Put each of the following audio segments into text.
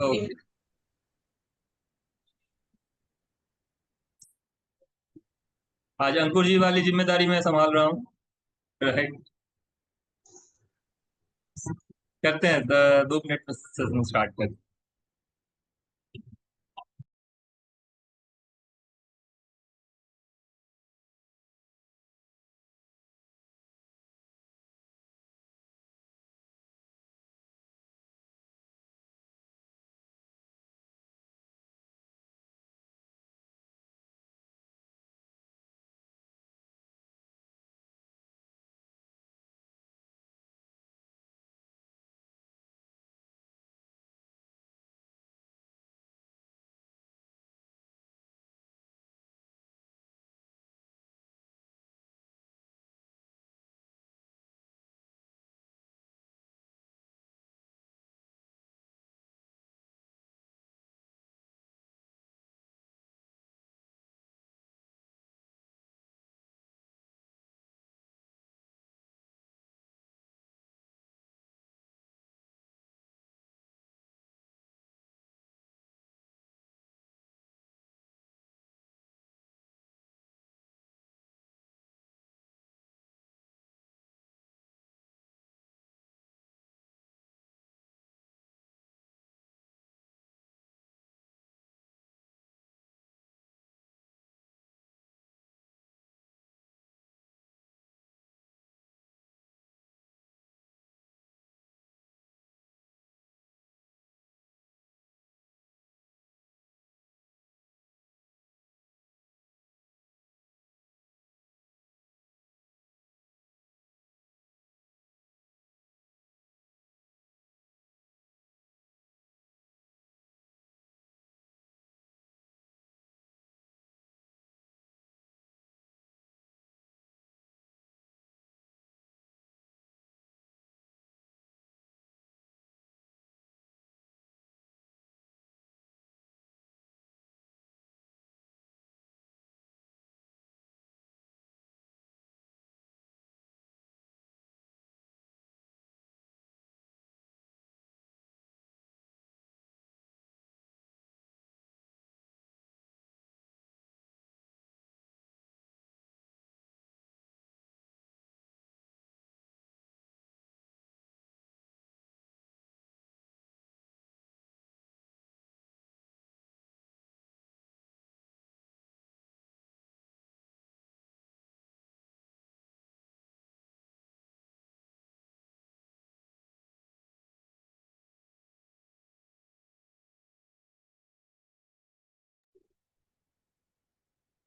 Okay. आज अंकुर जी वाली जिम्मेदारी मैं संभाल रहा हूँ। राइट। करते हैं 2 मिनट में सेशन स्टार्ट करते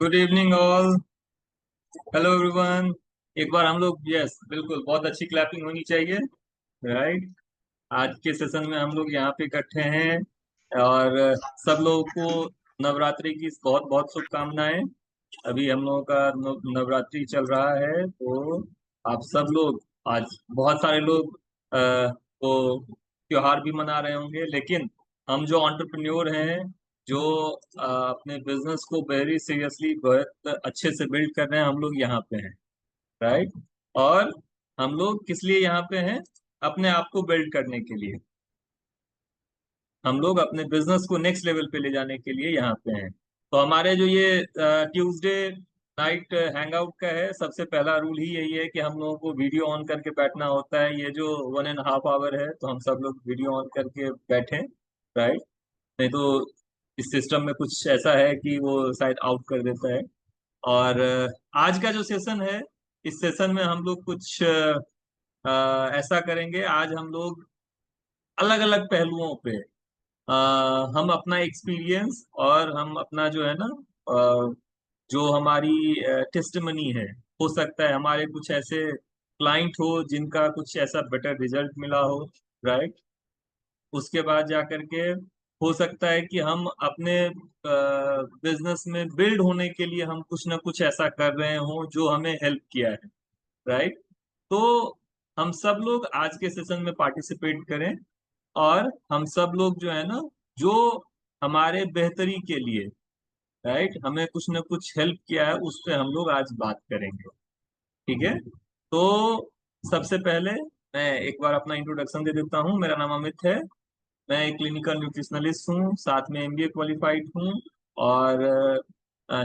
good evening all. Hello everyone. एक बार हम लोग, यस बिल्कुल, बहुत अच्छी क्लैपिंग होनी चाहिए। राइट। आज के सेशन में हम लोग यहाँ पे इकट्ठे हैं और सब लोगों को नवरात्रि की बहुत बहुत शुभकामनाएं। अभी हम लोगों का नवरात्रि चल रहा है, तो आप सब लोग, आज बहुत सारे लोग वो त्योहार भी मना रहे होंगे, लेकिन हम जो एंटरप्रेन्योर हैं, जो अपने बिजनेस को वेरी सीरियसली बहुत अच्छे से बिल्ड कर रहे हैं, हम लोग यहाँ पे हैं। राइट। और हम लोग किस लिए यहाँ पे हैं? अपने आप को बिल्ड करने के लिए। हम लोग अपने बिजनेस को नेक्स्ट लेवल पे ले जाने के लिए यहाँ पे हैं। तो हमारे जो ये ट्यूसडे नाइट हैंग आउट का है, सबसे पहला रूल ही यही है कि हम लोगों को वीडियो ऑन करके बैठना होता है। ये जो 1.5 आवर है, तो हम सब लोग वीडियो ऑन करके बैठें। राइट। नहीं तो इस सिस्टम में कुछ ऐसा है कि वो शायद आउट कर देता है। और आज का जो सेशन है, इस सेशन में हम लोग कुछ ऐसा करेंगे। आज हम लोग अलग अलग पहलुओं पे अ, हम अपना एक्सपीरियंस और हम अपना जो है ना, जो हमारी टेस्टिमनी है, हो सकता है हमारे कुछ ऐसे क्लाइंट हो जिनका कुछ ऐसा बेटर रिजल्ट मिला हो। राइट। उसके बाद जा करके हो सकता है कि हम अपने बिजनेस में बिल्ड होने के लिए हम कुछ ना कुछ ऐसा कर रहे हों जो हमें हेल्प किया है। राइट। तो हम सब लोग आज के सेशन में पार्टिसिपेट करें, और हम सब लोग जो है ना, जो हमारे बेहतरी के लिए, राइट, हमें कुछ न कुछ हेल्प किया है, उस पे हम लोग आज बात करेंगे। ठीक है। तो सबसे पहले मैं एक बार अपना इंट्रोडक्शन दे देता हूँ। मेरा नाम अमित है। मैं एक क्लिनिकल न्यूट्रिशनलिस्ट हूँ, साथ में एमबीए क्वालिफाइड हूँ। और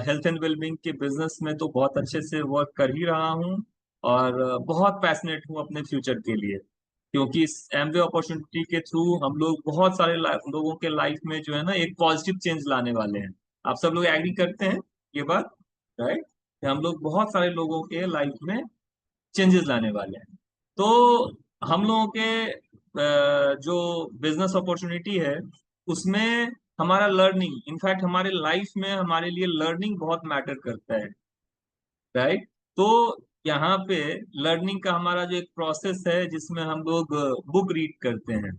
हेल्थ एंड वेलबींग के बिजनेस में तो बहुत अच्छे से वर्क कर ही रहा हूँ। और बहुत पैशनेट हूँ अपने फ्यूचर के लिए, क्योंकि इस एमवे अपॉर्चुनिटी के थ्रू हम लोग बहुत सारे लोगों के लाइफ में जो है ना एक पॉजिटिव चेंज लाने वाले हैं। आप सब लोग एग्री करते हैं ये बात, राइट? हम लोग बहुत सारे लोगों के लाइफ में चेंजेस लाने वाले हैं। तो हम लोगों के जो बिजनेस अपॉर्चुनिटी है उसमें हमारा लर्निंग, इनफैक्ट हमारे लाइफ में हमारे लिए लर्निंग बहुत मैटर करता है, राइट? तो यहाँ पे लर्निंग का हमारा जो एक प्रोसेस है जिसमें हम लोग बुक रीड करते हैं,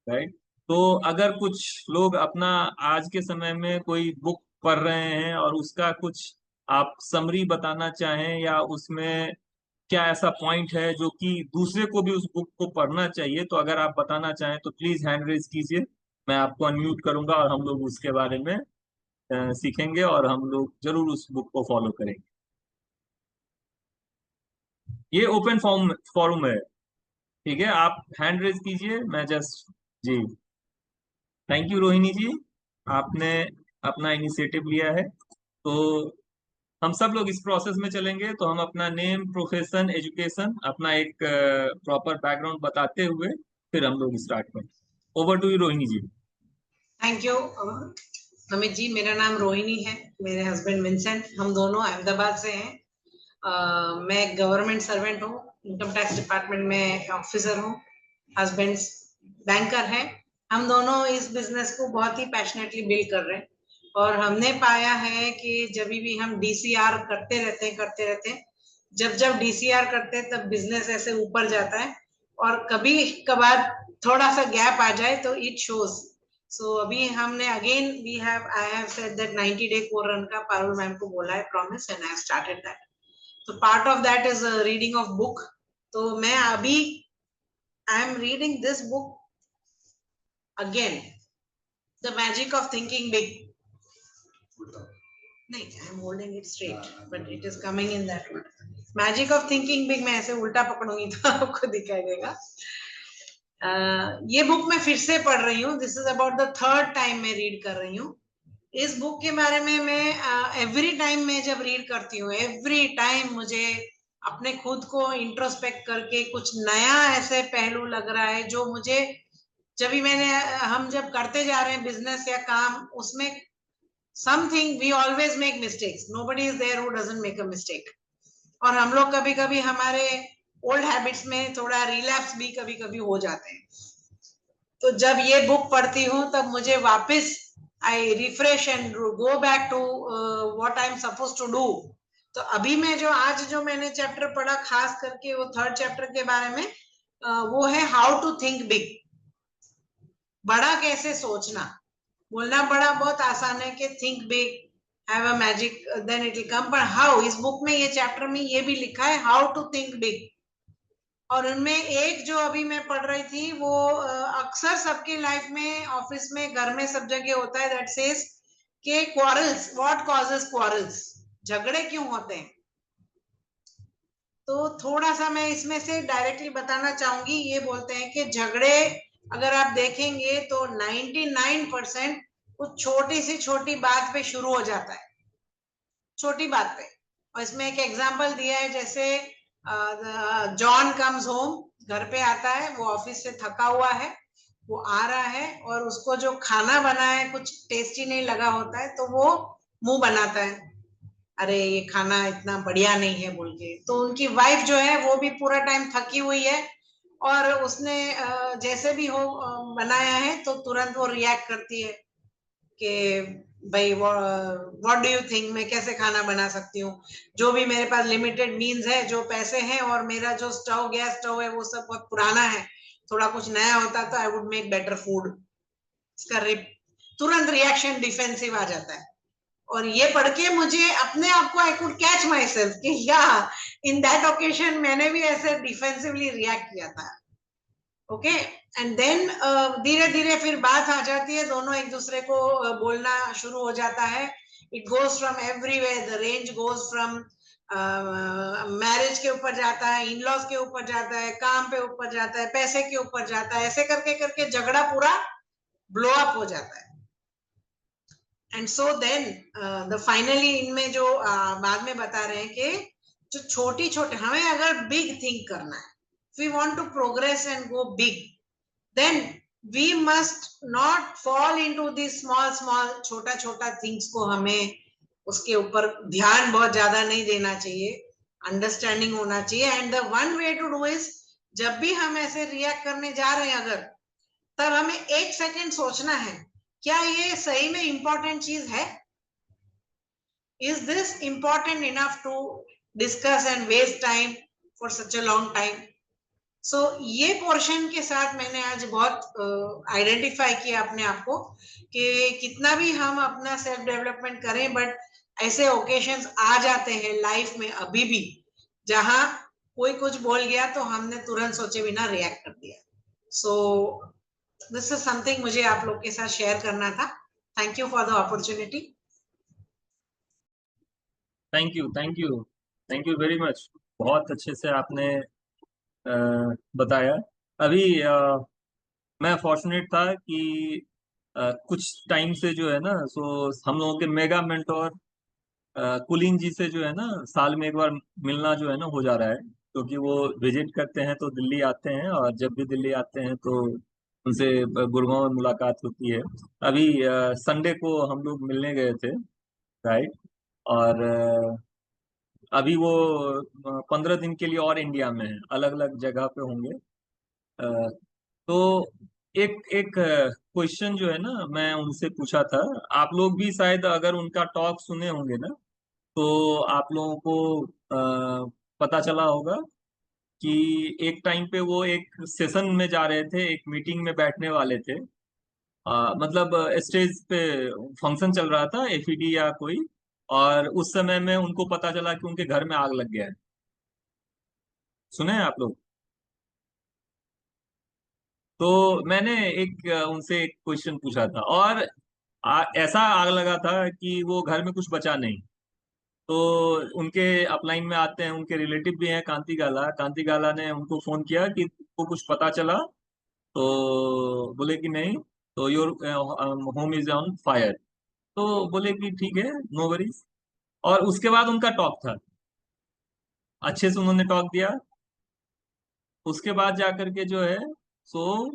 राइट? तो अगर कुछ लोग अपना आज के समय में कोई बुक पढ़ रहे हैं और उसका कुछ आप समरी बताना चाहें, या उसमें क्या ऐसा पॉइंट है जो कि दूसरे को भी उस बुक को पढ़ना चाहिए, तो अगर आप बताना चाहें तो प्लीज हैंड रेज कीजिए। मैं आपको अनम्यूट करूंगा और हम लोग उसके बारे में सीखेंगे और हम लोग जरूर उस बुक को फॉलो करेंगे। ये ओपन फॉर्म फॉर्म है, ठीक है? आप हैंड रेज कीजिए, मैं जस्ट। जी, थैंक यू रोहिणी जी, आपने अपना इनिशिएटिव लिया है। तो हम सब लोग इस प्रोसेस में चलेंगे, तो हम अपना नेम, प्रोफेशन, एजुकेशन, अपना एक प्रॉपर बैकग्राउंड बताते हुए फिर हम लोग स्टार्ट करें। Over to you Rohini ji. Thank you Amit ji. मेरा नाम रोहिणी है, मेरे हस्बैंड विंसेंट, हम दोनों अहमदाबाद से हैं। मैं गवर्नमेंट सर्वेंट हूँ, इनकम टैक्स डिपार्टमेंट में ऑफिसर हूँ। हस्बैंड बैंकर हैं। हम दोनों इस बिजनेस को बहुत ही पैशनेटली बिल्ड कर रहे हैं, और हमने पाया है कि जब भी हम डीसीआर करते रहते हैं, जब जब डीसीआर करते हैं तब बिजनेस ऐसे ऊपर जाता है, और कभी कभार थोड़ा सा गैप आ जाए तो इट शोज। सो अभी हमने again we have I have said that 90 day core run का पारुल मैम को बोला है, promise, and I have started that. तो part of that is reading of book. तो मैं अभी I am reading this book again, the magic of thinking big. नहीं, I am holding it straight but it is coming in that word. Magic of thinking big मैं ऐसे उल्टा पकड़ूंगी तो आपको दिखाई देगा। ये बुक मैं फिर से पढ़ रही हूँ, this is about the third time मैं रीड कर रही हूँ। इस बुक के बारे में मैं एवरी टाइम मैं जब रीड करती हूँ, एवरी टाइम मुझे अपने खुद को इंट्रोस्पेक्ट करके कुछ नया ऐसे पहलू लग रहा है जो मुझे जब भी मैंने हम जब करते जा रहे हैं बिजनेस या काम, उसमें something we always make mistakes, nobody is there who doesn't make a mistake. और हम लोग कभी कभी हमारे ओल्ड हैबिट्स में थोड़ा रिलैप्स भी कभी कभी हो जाते हैं। तो जब ये बुक पढ़ती हूँ तब मुझे वापस I refresh and go back to what I am suppose to do. तो अभी मैं जो आज जो मैंने चैप्टर पढ़ा, खास करके वो थर्ड चैप्टर के बारे में, वो है हाउ टू थिंक बिग। बड़ा कैसे सोचना। बोलना बड़ा बहुत आसान है कि think big, have a magic, then it will come, पर हाउ, इस बुक में ये चैप्टर में ये भी लिखा है हाउ टू थिंक बिग। और उनमें एक जो अभी मैं पढ़ रही थी वो अक्सर सबके लाइफ में, ऑफिस में, घर में, सब जगह होता है, दैट सेज के क्वारल्स, व्हाट कॉजेस क्वारल्स, झगड़े क्यों होते हैं। तो थोड़ा सा मैं इसमें से डायरेक्टली बताना चाहूंगी। ये बोलते हैं कि झगड़े अगर आप देखेंगे तो 99% कुछ छोटी सी छोटी बात पे शुरू हो जाता है, छोटी बात पे। और इसमें एक एग्जांपल दिया है, जैसे जॉन कम्स होम, घर पे आता है, वो ऑफिस से थका हुआ है, वो आ रहा है और उसको जो खाना बना है कुछ टेस्टी नहीं लगा होता है, तो वो मुंह बनाता है, अरे ये खाना इतना बढ़िया नहीं है बोल के। तो उनकी वाइफ जो है वो भी पूरा टाइम थकी हुई है, और उसने जैसे भी हो बनाया है तो तुरंत वो रिएक्ट करती है कि भाई व्हाट डू यू थिंक, मैं कैसे खाना बना सकती हूँ, जो भी मेरे पास लिमिटेड मीन्स है, जो पैसे हैं, और मेरा जो स्टोव, गैस स्टोव है, वो सब बहुत पुराना है, थोड़ा कुछ नया होता तो I would make better food. इसका तुरंत रिएक्शन डिफेंसिव आ जाता है। और ये पढ़ के मुझे अपने आप को I could catch my self कि या इन दैट ओकेजन मैंने भी ऐसे डिफेंसिवली रिएक्ट किया था। ओके, एंड देन धीरे धीरे फिर बात आ जाती है, दोनों एक दूसरे को बोलना शुरू हो जाता है। It goes from everywhere, the range goes from marriage के ऊपर जाता है, इन लॉज के ऊपर जाता है, काम पे ऊपर जाता है, पैसे के ऊपर जाता है, ऐसे करके करके झगड़ा पूरा ब्लो अप हो जाता है। And so then the finally इनमें जो बाद में बता रहे हैं कि जो छोटी छोटे, हमें अगर बिग थिंक करना है, we want to progress and go big, then we must not fall into this small small छोटा छोटा थिंग्स को, हमें उसके ऊपर ध्यान बहुत ज्यादा नहीं देना चाहिए, अंडरस्टैंडिंग होना चाहिए। And the one way to do is, जब भी हम ऐसे रिएक्ट करने जा रहे हैं अगर, तब हमें एक सेकंड सोचना है, क्या ये सही में इंपॉर्टेंट चीज है? Is this important enough to discuss and waste time for such a long time? So ये पोर्शन के साथ मैंने आज बहुत आइडेंटिफाई किया अपने आप को कि कितना भी हम अपना सेल्फ डेवलपमेंट करें, बट ऐसे ओकेशंस आ जाते हैं लाइफ में अभी भी, जहां कोई कुछ बोल गया तो हमने तुरंत सोचे बिना रिएक्ट कर दिया। सो दिस इज समथिंग मुझे आप लोग के साथ शेयर करना था। Thank you for the opportunity. Thank you, thank you, thank you very much. बहुत अच्छे से आपने अ, बताया। अभी मैं फॉर्चुनेट था कि कुछ टाइम से जो है ना, सो हम लोगों के मेगा मेंटोर कुलीन जी से जो है ना, साल में एक बार मिलना जो है ना हो जा रहा है, क्योंकि वो विजिट करते हैं तो दिल्ली आते हैं, और जब भी दिल्ली आते हैं तो उनसे गुड़गांव में मुलाकात होती है। अभी संडे को हम लोग मिलने गए थे, राइट। और अभी वो 15 दिन के लिए और इंडिया में है, अलग अलग जगह पे होंगे। अ, तो एक एक क्वेश्चन जो है ना, मैं उनसे पूछा था। आप लोग भी शायद अगर उनका टॉक सुने होंगे ना, तो आप लोगों को पता चला होगा कि एक टाइम पे वो एक सेशन में जा रहे थे, एक मीटिंग में बैठने वाले थे। मतलब स्टेज पे फंक्शन चल रहा था, एफईडी या कोई, और उस समय में उनको पता चला कि उनके घर में आग लग गया है। सुने हैं आप लोग? तो मैंने उनसे एक क्वेश्चन पूछा था, और ऐसा आग लगा था कि वो घर में कुछ बचा नहीं। तो उनके अपलाइन में आते हैं, उनके रिलेटिव भी हैं, कांति गाला। कांति गाला ने उनको फोन किया कि को कुछ पता चला? तो बोले कि नहीं। तो your home is on fire. तो बोले कि ठीक है, नो वरीज। और उसके बाद उनका टॉक था, अच्छे से उन्होंने टॉक दिया। उसके बाद जाकर के जो है, सो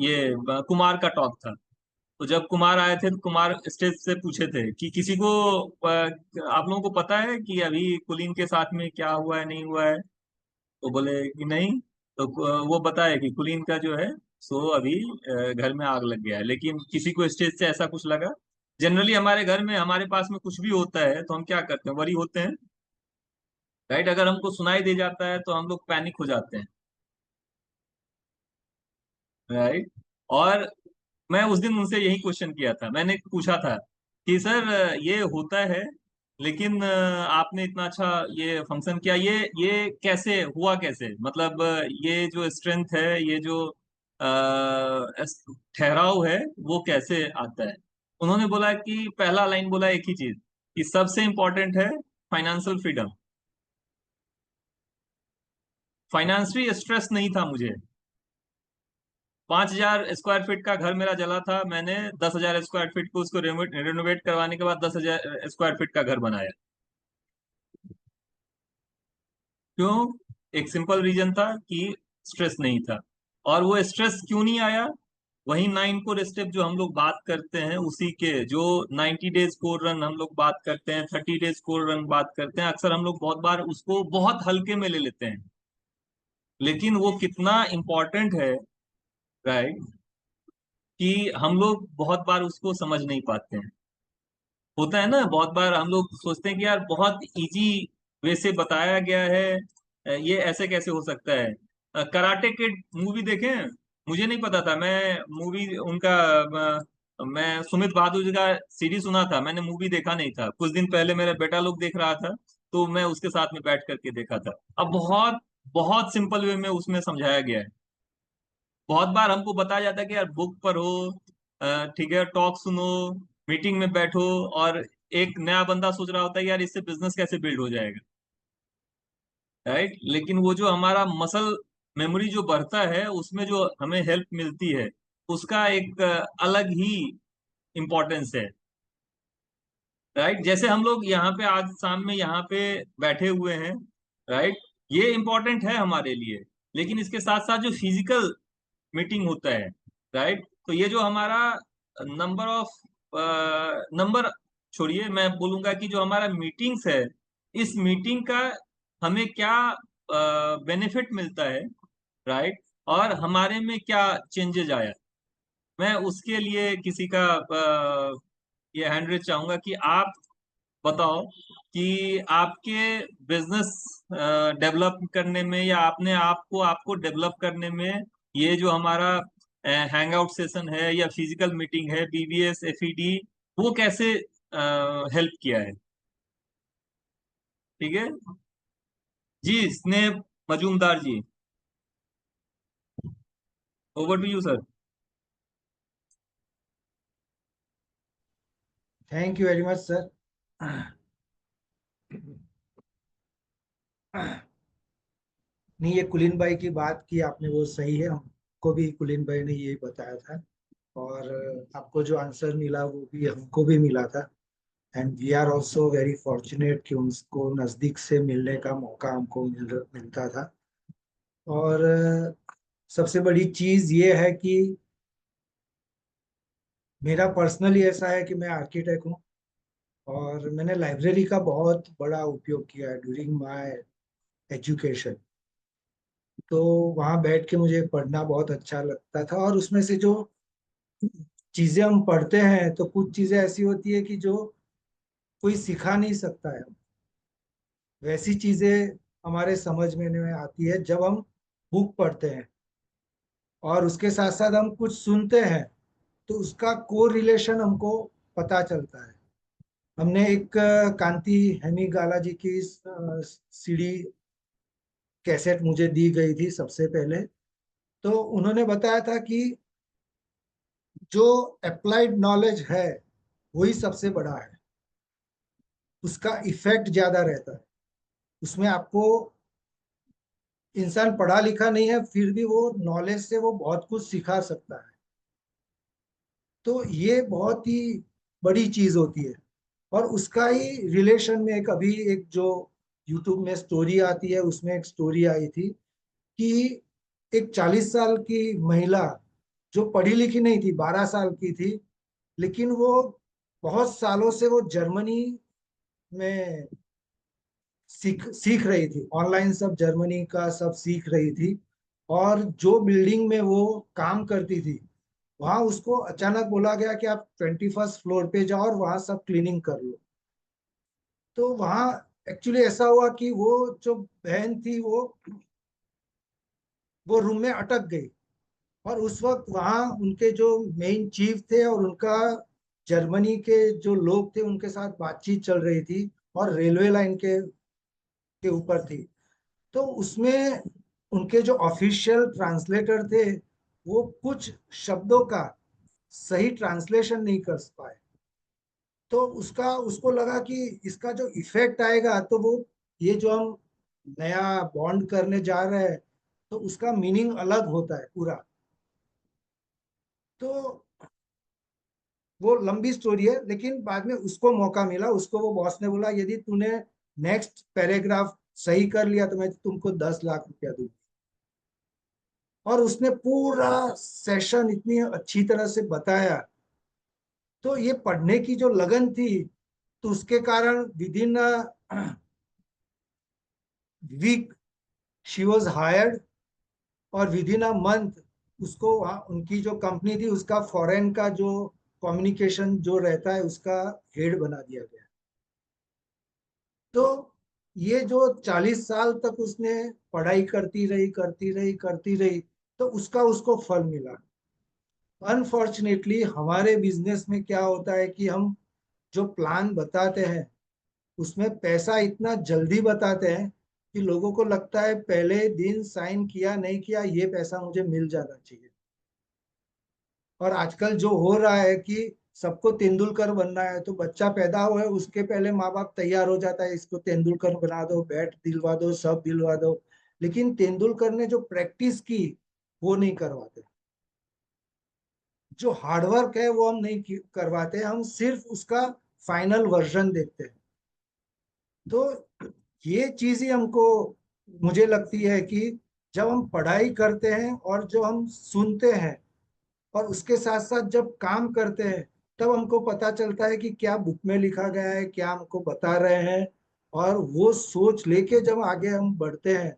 ये कुमार का टॉक था। तो जब कुमार आए थे, तो कुमार स्टेज से पूछे थे कि किसी को आप लोगों को पता है कि अभी कुलीन के साथ में क्या हुआ है, नहीं हुआ है? तो बोले कि नहीं। तो वो बताए कि कुलीन का जो है, सो अभी घर में आग लग गया है, लेकिन किसी को स्टेज से ऐसा कुछ लगा। जनरली हमारे घर में, हमारे पास में कुछ भी होता है तो हम क्या करते हैं, वरी होते हैं, राइट। अगर हमको सुनाई दे जाता है तो हम लोग पैनिक हो जाते हैं, राइट। और मैं उस दिन उनसे यही क्वेश्चन किया था, मैंने पूछा था कि सर ये होता है, लेकिन आपने इतना अच्छा ये फंक्शन किया, ये कैसे हुआ, कैसे मतलब ये जो स्ट्रेंथ है, ये जो ठहराव है, वो कैसे आता है? उन्होंने बोला कि पहला लाइन बोला एक ही चीज, कि सबसे इंपॉर्टेंट है फाइनेंशियल फ्रीडम। फाइनेंशियली स्ट्रेस नहीं था मुझे। 5,000 स्क्वायर फीट का घर मेरा जला था, मैंने 10,000 स्क्वायर फीट को उसको रेनोवेट करवाने के बाद 10,000 स्क्वायर फीट का घर बनाया। क्यों? एक सिंपल रीजन था कि स्ट्रेस नहीं था। और वो स्ट्रेस क्यों नहीं आया? वही 9 कोर स्टेप जो हम लोग बात करते हैं, उसी के जो 90 डेज कोर रन हम लोग बात करते हैं, 30 डेज कोर रन बात करते हैं, अक्सर हम लोग बहुत बार उसको बहुत हल्के में ले लेते हैं, लेकिन वो कितना इंपॉर्टेंट है, राइट, कि हम लोग बहुत बार उसको समझ नहीं पाते हैं। होता है ना, बहुत बार हम लोग सोचते हैं कि यार बहुत इजी वे से बताया गया है, ये ऐसे कैसे हो सकता है? कराटे किड मूवी देखे हैं? मुझे नहीं पता था, मैं मूवी उनका मैं सुमित बहादुर जी का सीडी सुना था, मैंने मूवी देखा नहीं था। कुछ दिन पहले मेरा बेटा लोग देख रहा था, तो मैं उसके साथ में बैठ करके देखा था। अब बहुत बहुत सिंपल वे में उसमें समझाया गया है। बहुत बार हमको बताया जाता है कि यार बुक पढ़ो, ठीक है, टॉक सुनो, मीटिंग में बैठो, और एक नया बंदा सोच रहा होता है यार इससे बिजनेस कैसे बिल्ड हो जाएगा, राइट। लेकिन वो जो हमारा मसल मेमोरी जो बढ़ता है उसमें जो हमें हेल्प मिलती है उसका एक अलग ही इम्पोर्टेंस है। राइट, जैसे हम लोग यहाँ पे आज शाम में यहाँ पे बैठे हुए हैं। राइट, ये इम्पोर्टेंट है हमारे लिए, लेकिन इसके साथ साथ जो फिजिकल मीटिंग होता है, राइट, तो ये जो हमारा नंबर ऑफ नंबर छोड़िए, मैं बोलूंगा कि जो हमारा मीटिंग्स है, इस मीटिंग का हमें क्या बेनिफिट मिलता है, राइट, और हमारे में क्या चेंजेज आया। मैं उसके लिए किसी का ये हैंड रेज चाहूंगा कि आप बताओ कि आपके बिजनेस डेवलप करने में या अपने आप को आपको डेवलप करने में ये जो हमारा हैंग आउट सेशन है या फिजिकल मीटिंग है, बीबीएस एफईडी, वो कैसे हेल्प किया है। ठीक है जी, Sneh Majumdar ji, over to you sir. Thank you very much sir. नहीं, ये कुलीन भाई की बात की आपने वो सही है, हमको भी कुलीन भाई ने यही बताया था। और आपको जो आंसर मिला वो भी हमको भी मिला था। And we are also very fortunate कि उनको नज़दीक से मिलने का मौका हमको मिलता था। और सबसे बड़ी चीज़ ये है कि मेरा पर्सनली ऐसा है कि मैं आर्किटेक्ट हूँ, और मैंने लाइब्रेरी का बहुत बड़ा उपयोग किया है ड्यूरिंग माय एजुकेशन। तो वहाँ बैठ के मुझे पढ़ना बहुत अच्छा लगता था, और उसमें से जो चीजें हम पढ़ते हैं तो कुछ चीजें ऐसी होती है कि जो कोई सिखा नहीं सकता है। वैसी चीजें हमारे समझ में आती है जब हम बुक पढ़ते हैं, और उसके साथ साथ हम कुछ सुनते हैं तो उसका को रिलेशन हमको पता चलता है। हमने एक कांति हेमिगाला जी की सीडी कैसेट मुझे दी गई थी सबसे पहले। तो उन्होंने बताया था कि जो अप्लाइड नॉलेज है वही सबसे बड़ा है, उसका इफेक्ट ज्यादा रहता है। उसमें आपको, इंसान पढ़ा लिखा नहीं है फिर भी वो नॉलेज से वो बहुत कुछ सिखा सकता है। तो ये बहुत ही बड़ी चीज होती है। और उसका ही रिलेशन में एक अभी एक जो यूट्यूब में स्टोरी आती है, उसमें एक स्टोरी आई थी कि एक 40 साल की महिला जो पढ़ी लिखी नहीं थी, 12 साल की थी, लेकिन वो बहुत सालों से वो जर्मनी में सीख सीख रही थी, ऑनलाइन सब जर्मनी का सब सीख रही थी। और जो बिल्डिंग में वो काम करती थी, वहां उसको अचानक बोला गया कि आप 21st फ्लोर पे जाओ और वहां सब क्लीनिंग कर लो। तो वहां एक्चुअली ऐसा हुआ कि वो जो बहन थी वो रूम में अटक गई। और उस वक्त वहां उनके जो मेन चीफ थे और उनका जर्मनी के जो लोग थे उनके साथ बातचीत चल रही थी, और रेलवे लाइन के ऊपर थी। तो उसमें उनके जो ऑफिशियल ट्रांसलेटर थे वो कुछ शब्दों का सही ट्रांसलेशन नहीं कर पाए। तो उसका उसको लगा कि इसका जो इफेक्ट आएगा तो वो, ये जो हम नया बॉन्ड करने जा रहे हैं तो उसका मीनिंग अलग होता है पूरा। तो वो लंबी स्टोरी है, लेकिन बाद में उसको मौका मिला, उसको वो बॉस ने बोला यदि तूने नेक्स्ट पैराग्राफ सही कर लिया तो मैं तुमको 10 लाख रुपया दूंगा। और उसने पूरा सेशन इतनी अच्छी तरह से बताया। तो ये पढ़ने की जो लगन थी, तो उसके कारण within week she was hired, और विद इन अ मंथ उसको वहाँ उनकी जो कंपनी थी उसका फॉरेन का जो कम्युनिकेशन जो रहता है उसका हेड बना दिया गया। तो ये जो 40 साल तक उसने पढ़ाई करती रही तो उसका उसको फल मिला। अनफॉर्चुनेटली हमारे बिजनेस में क्या होता है कि हम जो प्लान बताते हैं उसमें पैसा इतना जल्दी बताते हैं कि लोगों को लगता है पहले दिन साइन किया नहीं किया ये पैसा मुझे मिल जाना चाहिए। और आजकल जो हो रहा है कि सबको तेंदुलकर बनना है, तो बच्चा पैदा हुआ है उसके पहले माँ बाप तैयार हो जाता है, इसको तेंदुलकर बना दो, बैट दिलवा दो, सब दिलवा दो। लेकिन तेंदुलकर ने जो प्रैक्टिस की वो नहीं करवाते। जो हार्डवर्क है वो हम नहीं करवाते, हम सिर्फ उसका फाइनल वर्जन देखते हैं। तो ये चीज ही हमको, मुझे लगती है कि जब हम पढ़ाई करते हैं और जो हम सुनते हैं और उसके साथ साथ जब काम करते हैं, तब हमको पता चलता है कि क्या बुक में लिखा गया है, क्या हमको बता रहे हैं, और वो सोच लेके जब आगे हम बढ़ते हैं।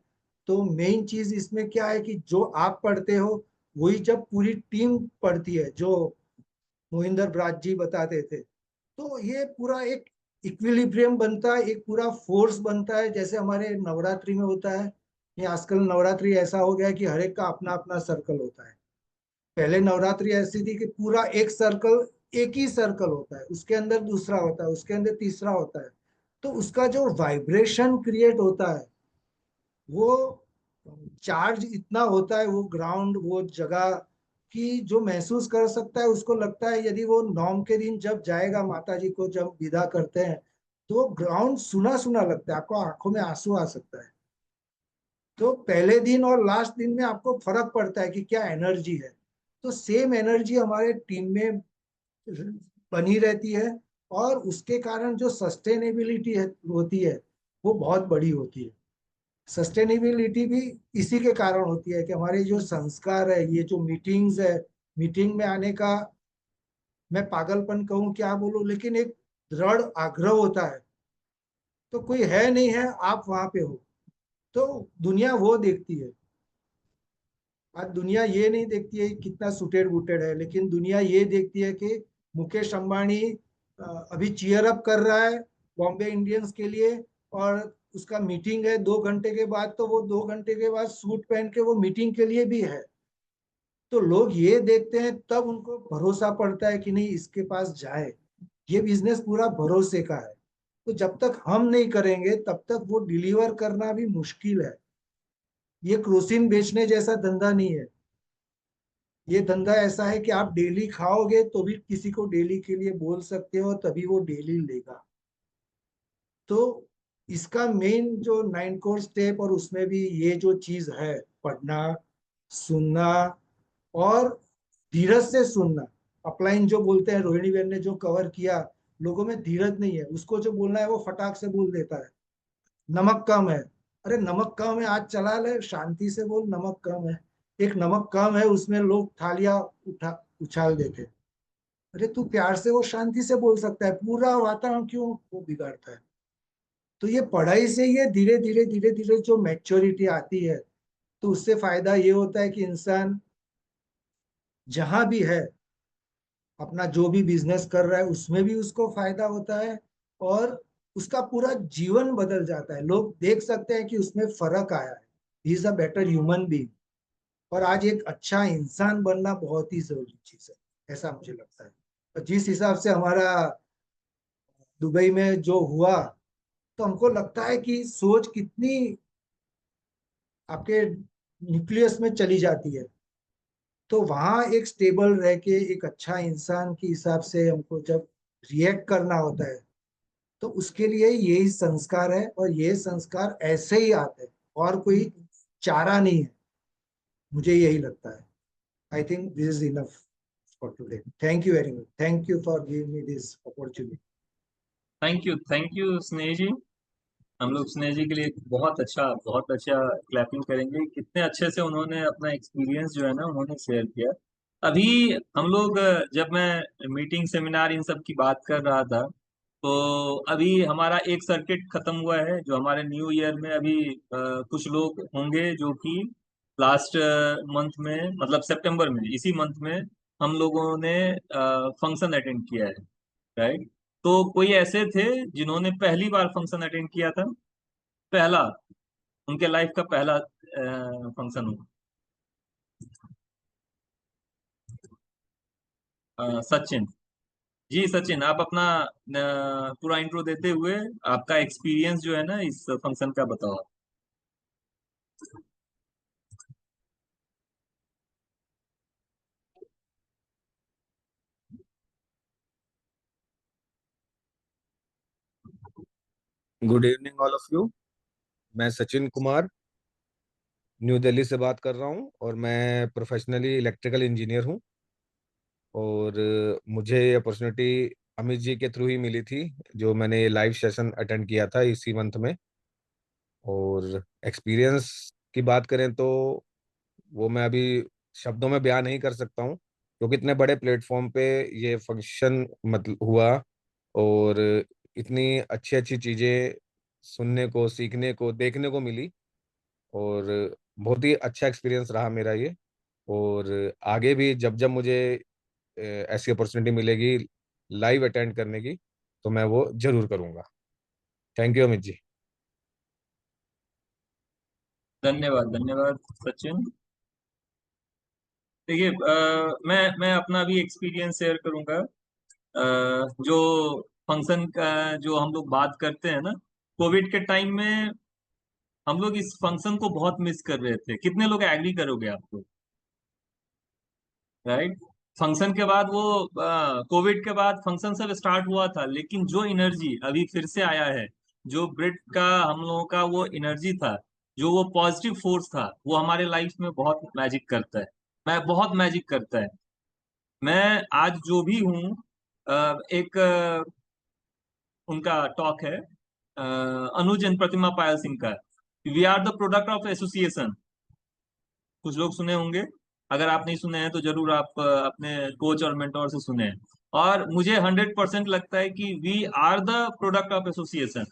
तो मेन चीज इसमें क्या है कि जो आप पढ़ते हो वही जब पूरी टीम पढ़ती है, जो मोहिंदर ब्राज जी बताते थे, तो ये पूरा एक इक्विलिब्रियम बनता है, एक पूरा फोर्स बनता है। जैसे हमारे नवरात्रि में होता है, ये आजकल नवरात्रि ऐसा हो गया है कि हर एक का अपना अपना सर्कल होता है। पहले नवरात्रि ऐसी थी कि पूरा एक सर्कल, एक ही सर्कल होता है, उसके अंदर दूसरा होता है, उसके अंदर तीसरा होता है। तो उसका जो वाइब्रेशन क्रिएट होता है, वो चार्ज इतना होता है, वो ग्राउंड, वो जगह कि जो महसूस कर सकता है उसको लगता है, यदि वो नौम के दिन जब जाएगा माता जी को जब विदा करते हैं, तो ग्राउंड सुना सुना लगता है, आपको आंखों में आंसू आ सकता है। तो पहले दिन और लास्ट दिन में आपको फर्क पड़ता है कि क्या एनर्जी है। तो सेम एनर्जी हमारे टीम में बनी रहती है, और उसके कारण जो सस्टेनेबिलिटी है होती है वो बहुत बड़ी होती है। सस्टेनेबिलिटी भी इसी के कारण होती है कि हमारे जो संस्कार है, ये जो मीटिंग्स है, मीटिंग में आने का, मैं पागलपन कहूँ क्या बोलूं, लेकिन एक दृढ़ आग्रह होता है। तो कोई है नहीं है, आप वहां पे हो, तो दुनिया वो देखती है। आज दुनिया ये नहीं देखती है कि कितना सुटेड बूटेड है, लेकिन दुनिया ये देखती है कि मुकेश अंबानी अभी चीयर अप कर रहा है बॉम्बे इंडियंस के लिए, और उसका मीटिंग है 2 घंटे के बाद, तो वो 2 घंटे के बाद सूट पहन के वो मीटिंग के लिए भी है। तो लोग ये देखते हैं, तब उनको भरोसा पड़ता है कि नहीं, इसके पास जाए। ये बिजनेस पूरा भरोसे का है। तो जब तक हम नहीं करेंगे तब तक वो डिलीवर करना भी मुश्किल है। ये क्रोसिन बेचने जैसा धंधा नहीं है। ये धंधा ऐसा है कि आप डेली खाओगे तो भी किसी को डेली के लिए बोल सकते हो, तभी वो डेली लेगा। तो इसका मेन जो 9 कोर स्टेप, और उसमें भी ये जो चीज है, पढ़ना, सुनना, और धीरज से सुनना। अपलाइन जो बोलते हैं, रोहिणी बहन ने जो कवर किया, लोगों में धीरज नहीं है, उसको जो बोलना है वो फटाक से बोल देता है। नमक कम है, अरे नमक कम है, आज चला ले, शांति से बोल नमक कम है। एक नमक कम है उसमें लोग थालियां उठा उछाल देते हैं। अरे तू प्यार से वो शांति से बोल सकता है, पूरा वातावरण क्यों वो बिगाड़ता है। तो ये पढ़ाई से ये धीरे धीरे धीरे धीरे जो मैच्योरिटी आती है, तो उससे फायदा ये होता है कि इंसान जहां भी है, अपना जो भी बिजनेस कर रहा है उसमें भी उसको फायदा होता है, और उसका पूरा जीवन बदल जाता है। लोग देख सकते हैं कि उसमें फर्क आया है, he is a better human being. और आज एक अच्छा इंसान बनना बहुत ही जरूरी चीज है, ऐसा मुझे लगता है। और जिस हिसाब से हमारा दुबई में जो हुआ, तो हमको लगता है कि सोच कितनी आपके न्यूक्लियस में चली जाती है। तो वहां एक स्टेबल रह के एक अच्छा इंसान के हिसाब से हमको जब रिएक्ट करना होता है, तो उसके लिए यही संस्कार है, और ये संस्कार ऐसे ही आते हैं, और कोई चारा नहीं है। मुझे यही लगता है। I think this is enough for today. Thank you very much, thank you for giving me this opportunity. Thank you स्नेह जी। हम लोग स्नेह जी के लिए बहुत अच्छा क्लैपिंग करेंगे। कितने अच्छे से उन्होंने अपना एक्सपीरियंस जो है ना उन्होंने शेयर किया। अभी हम लोग जब मैं मीटिंग सेमिनार इन सब की बात कर रहा था, तो अभी हमारा एक सर्किट खत्म हुआ है जो हमारे न्यू ईयर में अभी कुछ लोग होंगे जो कि लास्ट मंथ में, मतलब सितंबर में, इसी मंथ में हम लोगों ने फंक्शन अटेंड किया है, राइट। तो कोई ऐसे थे जिन्होंने पहली बार फंक्शन अटेंड किया था, पहला, उनके लाइफ का पहला फंक्शन हो। सचिन जी, सचिन आप अपना पूरा इंट्रो देते हुए आपका एक्सपीरियंस जो है ना इस फंक्शन का बताओ। Good evening all of you. मैं सचिन कुमार, न्यू दिल्ली से बात कर रहा हूँ और मैं प्रोफेशनली इलेक्ट्रिकल इंजीनियर हूँ। और मुझे ये अपॉर्चुनिटी अमित जी के थ्रू ही मिली थी, जो मैंने लाइव सेशन अटेंड किया था इसी मंथ में। और एक्सपीरियंस की बात करें तो वो मैं अभी शब्दों में बयान नहीं कर सकता हूँ, क्योंकि इतने बड़े प्लेटफॉर्म पे ये फंक्शन मतलब हुआ और इतनी अच्छी अच्छी चीज़ें सुनने को, सीखने को, देखने को मिली। और बहुत ही अच्छा एक्सपीरियंस रहा मेरा ये। और आगे भी जब जब मुझे ऐसी अपॉर्चुनिटी मिलेगी लाइव अटेंड करने की, तो मैं वो जरूर करूँगा। थैंक यू अमित जी। धन्यवाद धन्यवाद सचिन। देखिए, मैं अपना भी एक्सपीरियंस शेयर करूंगा। जो फंक्शन का जो हम लोग बात करते हैं ना, कोविड के टाइम में हम लोग इस फंक्शन को बहुत मिस कर रहे थे। कितने लोग एग्री करोगे आप लोग? राइट। फंक्शन के बाद वो कोविड के बाद फंक्शन सब स्टार्ट हुआ था, लेकिन जो एनर्जी अभी फिर से आया है, जो ब्रिट का हम लोगों का वो एनर्जी था, जो वो पॉजिटिव फोर्स था, वो हमारे लाइफ में बहुत मैजिक करता है। मैं बहुत मैजिक करता है। मैं आज जो भी हूँ, एक उनका टॉक है, अनुज एंड प्रतिमा पायल सिंह का, we are the product of association. कुछ लोग सुने होंगे, अगर आप नहीं सुने हैं तो जरूर आप अपने कोच और मेंटोर से सुने हैं। और मुझे 100% लगता है कि we are the product of association.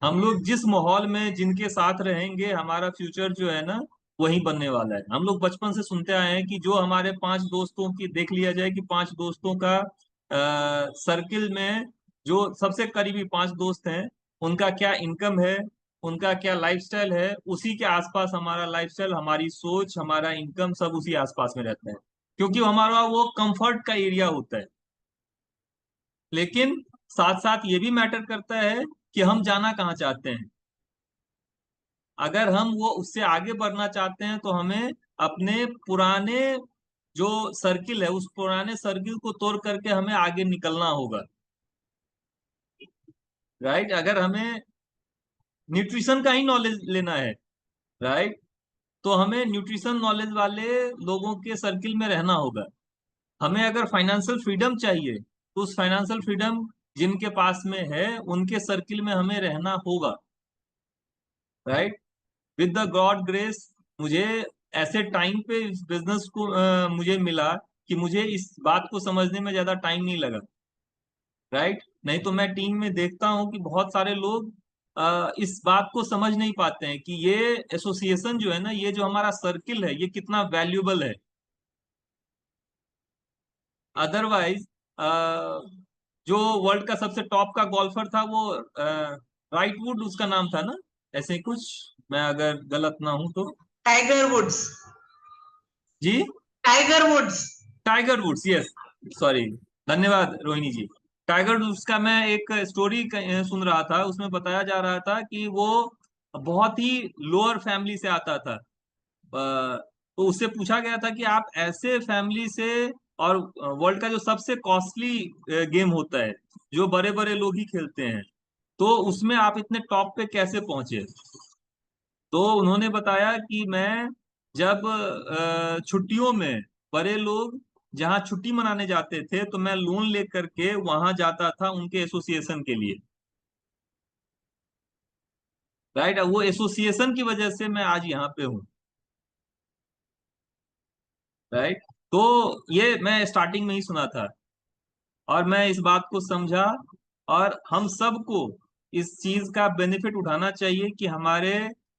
हम लोग जिस माहौल में जिनके साथ रहेंगे, हमारा फ्यूचर जो है ना वही बनने वाला है। हम लोग बचपन से सुनते आए हैं कि जो हमारे 5 दोस्तों की देख लिया जाए कि 5 दोस्तों का सर्किल में जो सबसे करीबी 5 दोस्त हैं, उनका क्या इनकम है, उनका क्या लाइफस्टाइल है, उसी के आसपास हमारा लाइफस्टाइल, हमारी सोच, हमारा इनकम सब उसी आसपास में रहता है, क्योंकि हमारा वो कंफर्ट का एरिया होता है। लेकिन साथ साथ ये भी मैटर करता है कि हम जाना कहाँ चाहते हैं। अगर हम वो उससे आगे बढ़ना चाहते हैं तो हमें अपने पुराने जो सर्किल है, उस पुराने सर्किल को तोड़ करके हमें आगे निकलना होगा। राइट। अगर हमें न्यूट्रिशन का ही नॉलेज लेना है, राइट, तो हमें न्यूट्रिशन नॉलेज वाले लोगों के सर्किल में रहना होगा। हमें अगर फाइनेंशियल फ्रीडम चाहिए, तो उस फाइनेंशियल फ्रीडम जिनके पास में है उनके सर्किल में हमें रहना होगा। Right. With the God grace, मुझे ऐसे टाइम पे इस बिजनेस को मुझे मिला कि मुझे इस बात को समझने में ज्यादा टाइम नहीं लगा। राइट। नहीं तो मैं टीम में देखता हूँ कि बहुत सारे लोग इस बात को समझ नहीं पाते हैं कि ये एसोसिएशन जो है ना, ये जो हमारा सर्किल है, ये कितना वैल्यूबल है। अदरवाइज जो वर्ल्ड का सबसे टॉप का गोल्फर था वो राइट वुड उसका नाम था ना, ऐसे ही कुछ, मैं अगर गलत ना हूं तो। Tiger Woods. जी। Tiger Woods. Tiger Woods, yes, sorry, धन्यवाद रोहिणी जी। टाइगर वुड्स का मैं एक स्टोरी सुन रहा था, उसमें बताया जा रहा था कि वो बहुत ही लोअर फैमिली से आता था। तो उससे पूछा गया था कि आप ऐसे फैमिली से, और वर्ल्ड का जो सबसे कॉस्टली गेम होता है, जो बड़े बड़े लोग ही खेलते हैं, तो उसमें आप इतने टॉप पे कैसे पहुंचे? तो उन्होंने बताया कि मैं जब छुट्टियों में बड़े लोग जहाँ छुट्टी मनाने जाते थे, तो मैं लोन लेकर के वहां जाता था उनके एसोसिएशन के लिए। राइट। वो एसोसिएशन की वजह से मैं आज यहाँ पे हूँ। राइट। तो ये मैं स्टार्टिंग में ही सुना था और मैं इस बात को समझा। और हम सबको इस चीज का बेनिफिट उठाना चाहिए कि हमारे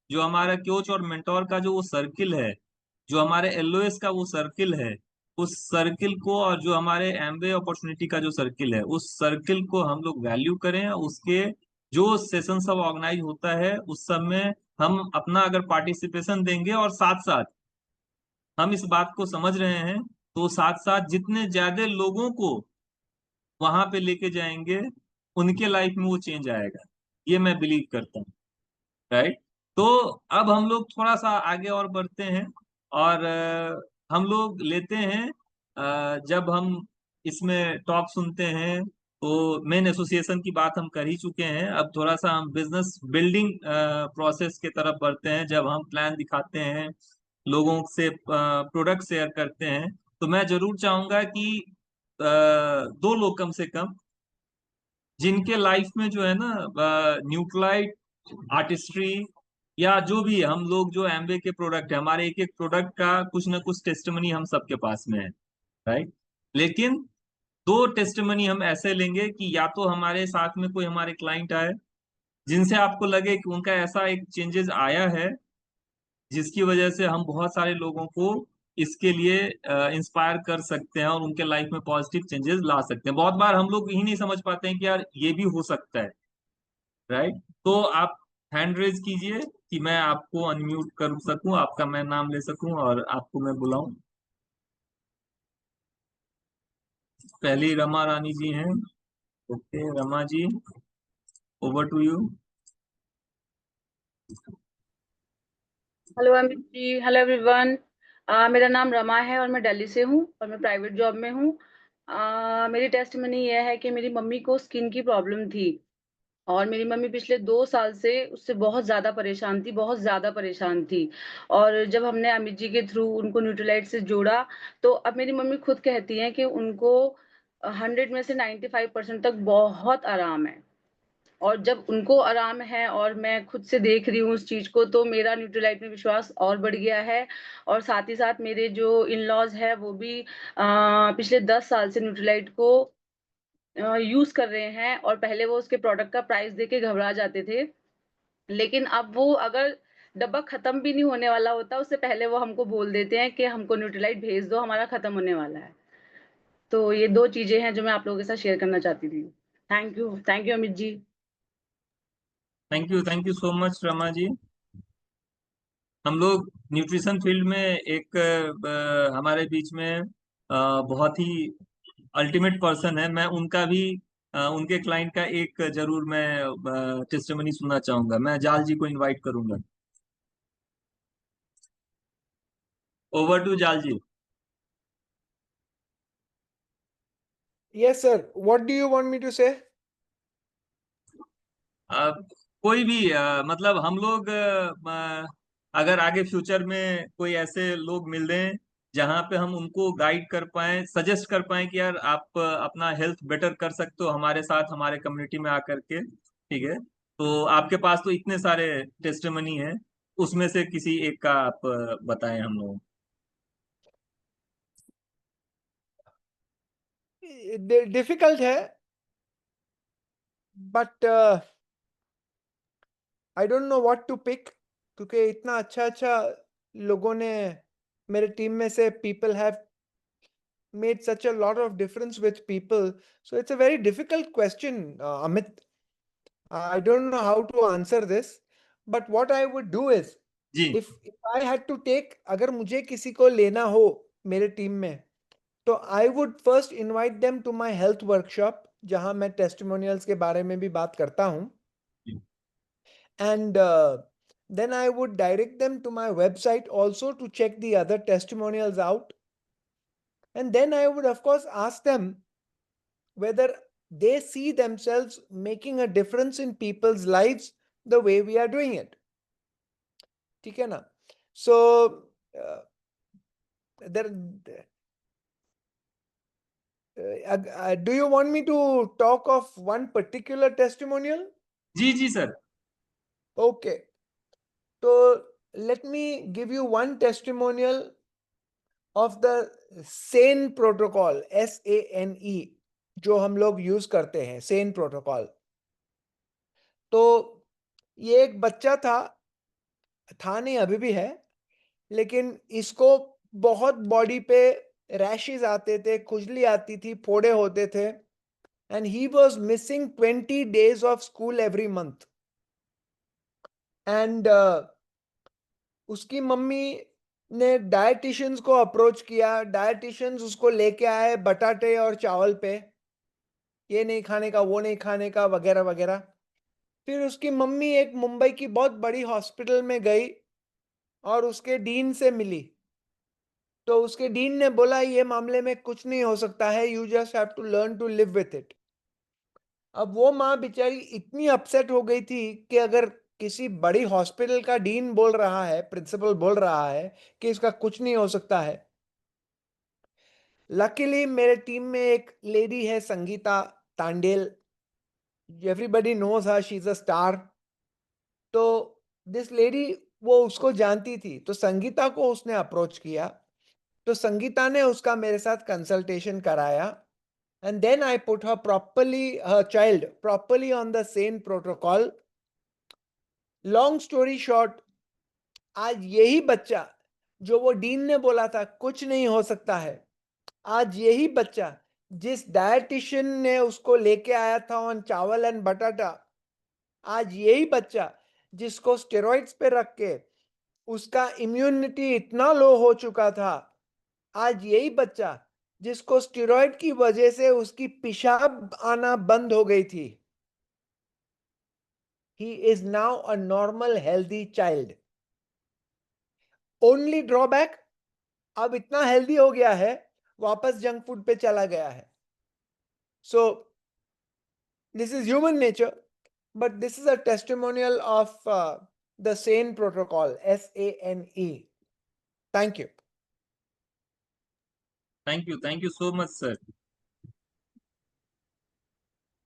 जो हमारा कोच और मेंटोर का जो वो सर्किल है, जो हमारे एलओएस का वो सर्किल है, उस सर्किल को, और जो हमारे एमवे अपॉर्चुनिटी का जो सर्किल है, उस सर्किल को हम लोग वैल्यू करें। उसके जो सेशन सब ऑर्गेनाइज होता है उस सब में हम अपना अगर पार्टिसिपेशन देंगे, और साथ साथ हम इस बात को समझ रहे हैं, तो साथ साथ जितने ज्यादा लोगों को वहां पे लेके जाएंगे, उनके लाइफ में वो चेंज आएगा। ये मैं बिलीव करता हूँ। राइट। तो अब हम लोग थोड़ा सा आगे और बढ़ते हैं, और हम लोग लेते हैं, जब हम इसमें टॉक सुनते हैं तो मेन एसोसिएशन की बात हम कर ही चुके हैं। अब थोड़ा सा हम बिजनेस बिल्डिंग प्रोसेस के तरफ बढ़ते हैं। जब हम प्लान दिखाते हैं, लोगों से प्रोडक्ट शेयर करते हैं, तो मैं जरूर चाहूंगा कि दो लोग कम से कम, जिनके लाइफ में जो है ना न्यूट्रलाइट आर्टिस्ट्री या जो भी हम लोग जो एमवे के प्रोडक्ट है, हमारे एक एक प्रोडक्ट का कुछ ना कुछ टेस्टिमनी हम सबके पास में है, राइट। लेकिन दो टेस्टिमनी हम ऐसे लेंगे कि या तो हमारे साथ में कोई हमारे क्लाइंट आए जिनसे आपको लगे कि उनका ऐसा एक चेंजेस आया है जिसकी वजह से हम बहुत सारे लोगों को इसके लिए इंस्पायर कर सकते हैं और उनके लाइफ में पॉजिटिव चेंजेस ला सकते हैं। बहुत बार हम लोग यही नहीं समझ पाते हैं कि यार ये भी हो सकता है, राइट। तो आप हैंड रेज कीजिए कि मैं आपको अनम्यूट कर सकूं, आपका मैं नाम ले सकूं और आपको मैं बुलाऊं। पहली रमा रानी जी हैं। Okay Rama ji, over to you. Hello Amit ji, hello everyone. मेरा नाम रमा है और मैं दिल्ली से हूँ और मैं प्राइवेट जॉब में हूँ। मेरी टेस्टिमनी यह है कि मेरी मम्मी को स्किन की प्रॉब्लम थी और मेरी मम्मी पिछले 2 साल से उससे बहुत ज़्यादा परेशान थी, बहुत ज़्यादा परेशान थी। और जब हमने अमित जी के थ्रू उनको न्यूट्रीलाइट से जोड़ा, तो अब मेरी मम्मी खुद कहती हैं कि उनको 100 में से 95% तक बहुत आराम है। और जब उनको आराम है और मैं खुद से देख रही हूँ उस चीज को, तो मेरा न्यूट्रीलाइट में विश्वास और बढ़ गया है। और साथ ही साथ मेरे जो इन लॉज है वो भी पिछले 10 साल से न्यूट्रीलाइट को यूज कर रहे हैं। और पहले वो उसके प्रोडक्ट का प्राइस देख के घबरा जाते थे, लेकिन अब वो अगर डब्बा खत्म भी नहीं होने वाला होता, उससे पहले वो हमको बोल देते हैं कि हमको न्यूट्रीलाइट भेज दो, हमारा खत्म होने वाला है। तो ये 2 चीजें हैं जो मैं आप लोगों के साथ शेयर करना चाहती थी। Thank you Amit ji. Thank you so much Rama ji. हम लोग न्यूट्रिशन फील्ड में एक हमारे बीच में बहुत ही अल्टीमेट पर्सन है। मैं उनका भी उनके क्लाइंट का एक जरूर मैं टेस्टिमनी सुनना चाहूंगा। मैं जाल जी को इनवाइट करूंगा। ओवर टू जाल जी। Yes, sir. What do you want me to say? अ, कोई भी मतलब हम लोग अगर आगे फ्यूचर में कोई ऐसे लोग मिल रहे हैं जहाँ पे हम उनको गाइड कर पाए, सजेस्ट कर पाए कि यार आप अपना हेल्थ बेटर कर सकते हो हमारे साथ, हमारे कम्युनिटी में आकर के, ठीक है। तो आपके पास तो इतने सारे टेस्टिमनी हैं, उसमें से किसी एक का आप बताएं हम लोग। Difficult है, but I don't know what to pick क्योंकि इतना अच्छा अच्छा लोगों ने मेरे टीम में से people have made such a lot of difference with people. So it's a very difficult question, Amit. I don't know how to answer this, but what I would do is, ji if I had to take, अगर मुझे किसी को लेना हो मेरे team में, तो I would first invite them to my health workshop जहां मैं टेस्टिमोनियल्स के बारे में भी बात करता हूं, and then I would direct them to my website also to check the other testimonials out, and then I would of course ask them whether they see themselves making a difference in people's lives the way we are doing it. ठीक है ना? So there do you want me to talk of one particular testimonial? जी जी sir. Okay. So let me give you one testimonial of the SANE protocol, SANE, जो हम लोग use करते हैं, SANE protocol. तो ये एक बच्चा था नहीं, अभी भी है, लेकिन इसको बहुत बॉडी पे रैशेस आते थे, खुजली आती थी, फोड़े होते थे, and he was missing 20 days of school every month. And उसकी मम्मी ने डायटिशियंस को अप्रोच किया, डायटिशियंस उसको लेके आए बटाटे और चावल पे, ये नहीं खाने का, वो नहीं खाने का, वगैरह वगैरह। फिर उसकी मम्मी एक मुंबई की बहुत बड़ी हॉस्पिटल में गई और उसके डीन से मिली। तो उसके डीन ने बोला ये मामले में कुछ नहीं हो सकता है, you just have to learn to live with it. अब वो माँ बेचारी इतनी अपसेट हो गई थी कि अगर किसी बड़ी हॉस्पिटल का डीन बोल रहा है, प्रिंसिपल बोल रहा है कि इसका कुछ नहीं हो सकता है। लकीली मेरे टीम में एक लेडी है, Sangeeta Tandel, everybody knows her, she is a star. तो दिस लेडी, वो उसको जानती थी, तो संगीता को उसने अप्रोच किया, तो संगीता ने उसका मेरे साथ कंसल्टेशन कराया, and then I put her properly, her child properly on the sane protocol. Long story short, आज यही बच्चा जो वो डीन ने बोला था कुछ नहीं हो सकता है, आज यही बच्चा जिस डायटिशियन ने उसको लेके आया था ऑन चावल एंड बटाटा, आज यही बच्चा जिसको स्टेरॉइड्स पे रख के उसका इम्यूनिटी इतना लो हो चुका था, आज यही बच्चा जिसको स्टेरॉइड की वजह से उसकी पेशाब आना बंद हो गई थी, he is now a normal healthy child. Only drawback, अब इतना हेल्दी हो गया है, वापस जंक फूड पे चला गया है. So this is human nature, but this is a testimonial of the SANE protocol, SANE. Thank you. Thank you so much sir.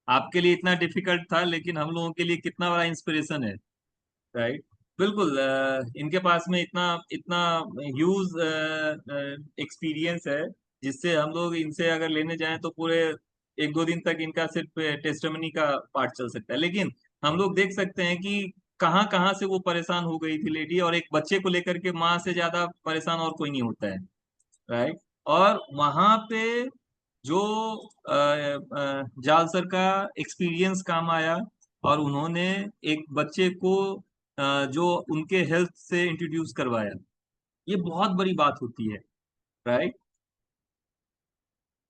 आपके लिए इतना डिफिकल्ट था, लेकिन हम लोगों के लिए कितना बड़ा इंस्पिरेशन है, राइट। बिल्कुल, इनके पास में इतना इतना ह्यूज एक्सपीरियंस है, जिससे हम लोग इनसे अगर लेने जाएं तो पूरे 1-2 दिन तक इनका सिर्फ टेस्टमनी का पार्ट चल सकता है। लेकिन हम लोग देख सकते हैं कि कहाँ कहाँ से वो परेशान हो गई थी लेडी, और एक बच्चे को लेकर के माँ से ज्यादा परेशान और कोई नहीं होता है, राइट। और वहां पे जो जाल सर का एक्सपीरियंस काम आया, और उन्होंने एक बच्चे को जो उनके हेल्थ से इंट्रोड्यूस करवाया, ये बहुत बड़ी बात होती है, राइट।